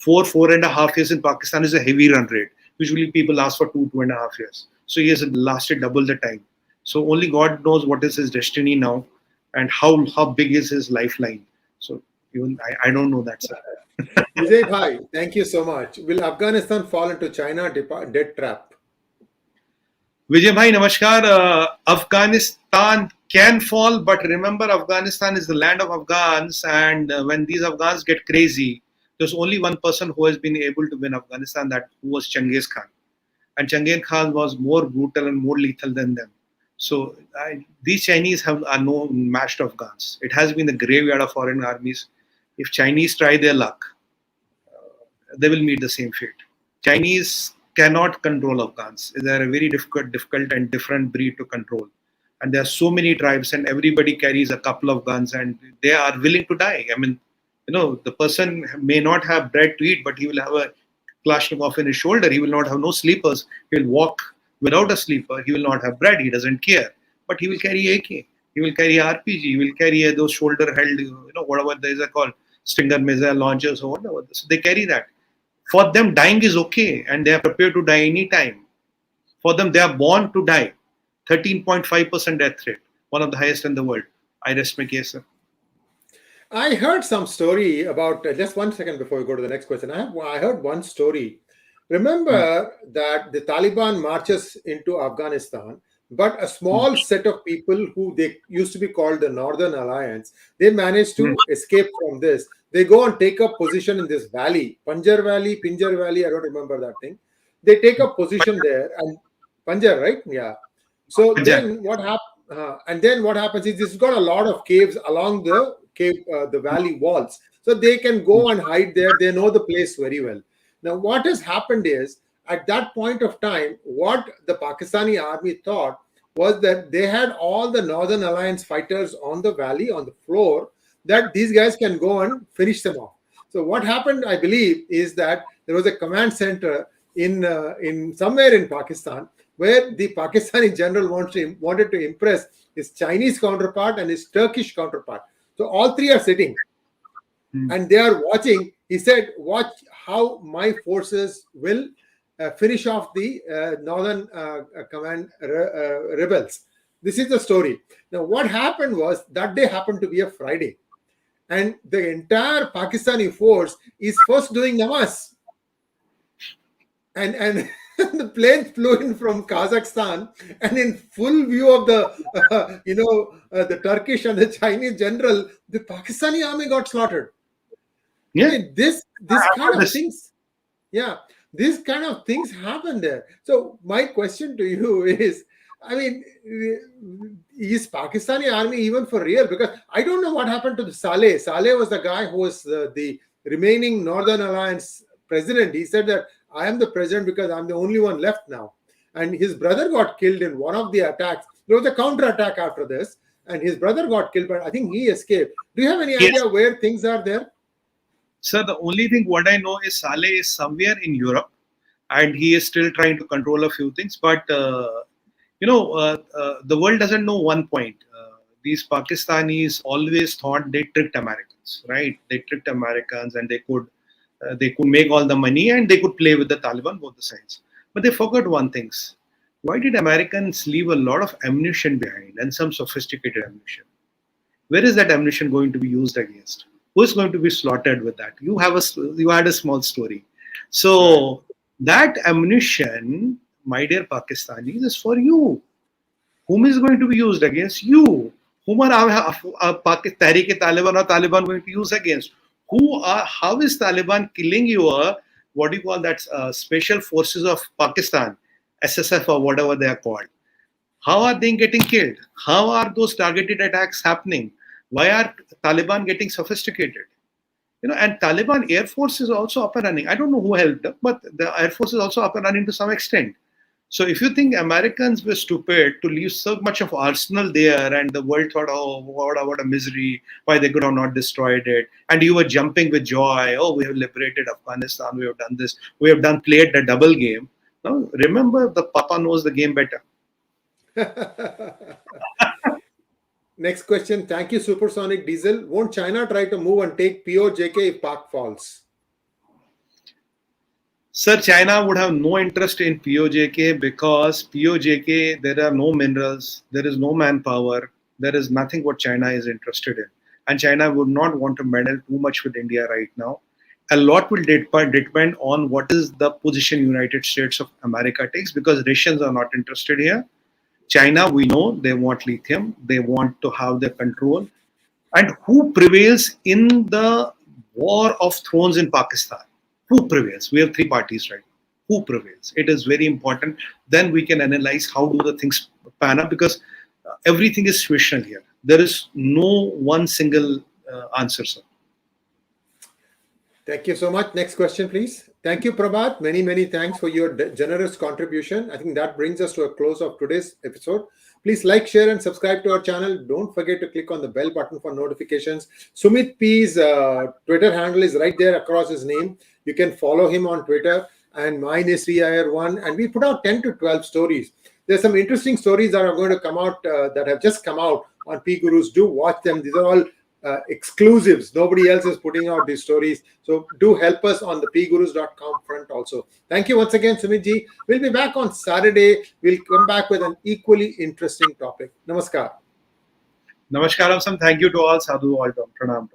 4.5 years in Pakistan is a heavy run rate. Usually people ask for 2.5 years. So he has lasted double the time. So only God knows what is his destiny now and how big is his lifeline. So even I don't know that, sir. Vijay Bhai, thank you so much. Will Afghanistan fall into China debt trap? Vijay Bhai, namaskar. Afghanistan can fall, but remember, Afghanistan is the land of Afghans, and when these Afghans get crazy, there's only one person who has been able to win Afghanistan, that who was Genghis Khan. And Genghis Khan was more brutal and more lethal than them. So these Chinese are no match to Afghans. It has been the graveyard of foreign armies. If Chinese try their luck, they will meet the same fate. Chinese cannot control Afghans. They are a very difficult and different breed to control. And there are so many tribes, and everybody carries a couple of guns, and they are willing to die. I mean, the person may not have bread to eat, but he will have a Kalashnikov in his shoulder. He will not have no sleepers. He will walk without a sleeper. He will not have bread. He doesn't care. But he will carry AK. He will carry RPG. He will carry those shoulder-held, whatever these are called, Stinger missile launchers or whatever. So they carry that. For them, dying is okay, and they are prepared to die anytime. For them, they are born to die. 13.5% death rate, one of the highest in the world. I rest my case, sir. I heard some story about, just 1 second before we go to the next question. I heard one story. Remember that the Taliban marches into Afghanistan, but a small set of people who they used to be called the Northern Alliance, they managed to escape from this. They go and take up position in this valley, Pinjar Valley, I don't remember that thing. They take up position there, and Panjar, right? Yeah. So then what happens is this has got a lot of caves along the valley walls, so they can go and hide there. They know the place very well. Now, what has happened is, at that point of time, what the Pakistani army thought was that they had all the Northern Alliance fighters on the valley, on the floor, that these guys can go and finish them off. So what happened, I believe, is that there was a command center in somewhere in Pakistan where the Pakistani general wanted to impress his Chinese counterpart and his Turkish counterpart. So all three are sitting and they are watching. He said, watch how my forces will finish off the Northern Command rebels. This is the story. Now, what happened was, that day happened to be a Friday, and the entire Pakistani force is first doing namaz. And the plane flew in from Kazakhstan, and in full view of the, the Turkish and the Chinese general, the Pakistani army got slaughtered. Yeah. I mean, this kind of things. Yeah. These kind of things happen there. So my question to you is, I mean, is Pakistani army even for real? Because I don't know what happened to the Saleh. Saleh was the guy who was the remaining Northern Alliance president. He said that I am the president because I'm the only one left now. And his brother got killed in one of the attacks. There was a counter-attack after this, and his brother got killed, but I think he escaped. Do you have any idea where things are there? Sir, the only thing what I know is Saleh is somewhere in Europe, and he is still trying to control a few things. But the world doesn't know one point. These Pakistanis always thought they tricked Americans, right? They tricked Americans, and they could make all the money, and they could play with the Taliban, both the sides. But they forgot one thing. Why did Americans leave a lot of ammunition behind, and some sophisticated ammunition? Where is that ammunition going to be used against? Who is going to be slaughtered with that? You had a small story. So that ammunition, my dear Pakistanis, is for you. Whom is going to be used against you? Whom are Tehreek-e-Taliban or Taliban going to use against? How is Taliban killing your, what do you call that, special forces of Pakistan, SSF or whatever they are called? How are they getting killed? How are those targeted attacks happening? Why are Taliban getting sophisticated? And Taliban Air Force is also up and running. I don't know who helped them, but the Air Force is also up and running to some extent. So if you think Americans were stupid to leave so much of arsenal there, and the world thought, oh, what a misery, why they could have not destroyed it, and you were jumping with joy, oh, we have liberated Afghanistan, we have done this, we have played the double game. Now, remember, the Papa knows the game better. Next question. Thank you, Supersonic Diesel. Won't China try to move and take PoJK if Pak falls? Sir, China would have no interest in PoJK because PoJK, there are no minerals, there is no manpower, there is nothing what China is interested in. And China would not want to meddle too much with India right now. A lot will depend on what is the position United States of America takes, because Russians are not interested here. China, we know they want lithium, they want to have their control. And who prevails in the war of thrones in Pakistan? Who prevails? We have three parties right now. Who prevails? It is very important. Then we can analyze how do the things pan up, because everything is situational here. There is no one single answer, sir. Thank you so much. Next question, please. Thank you, Prabhat. Many thanks for your generous contribution. I think that brings us to a close of today's episode. Please like, share, and subscribe to our channel. Don't forget to click on the bell button for notifications. Sumit P's Twitter handle is right there across his name. You can follow him on Twitter. And mine is 𝙒𝙖𝙩𝙤𝙤, and we put out 10 to 12 stories. There's some interesting stories that are going to come out that have just come out on PGurus. Do watch them. These are all exclusives. Nobody else is putting out these stories. So do help us on the pgurus.com front also. Thank you once again, Sumit ji. We'll be back on Saturday. We'll come back with an equally interesting topic. Namaskar. Namaskaram, Sam. Thank you to all. Sadhu, all. Pranam.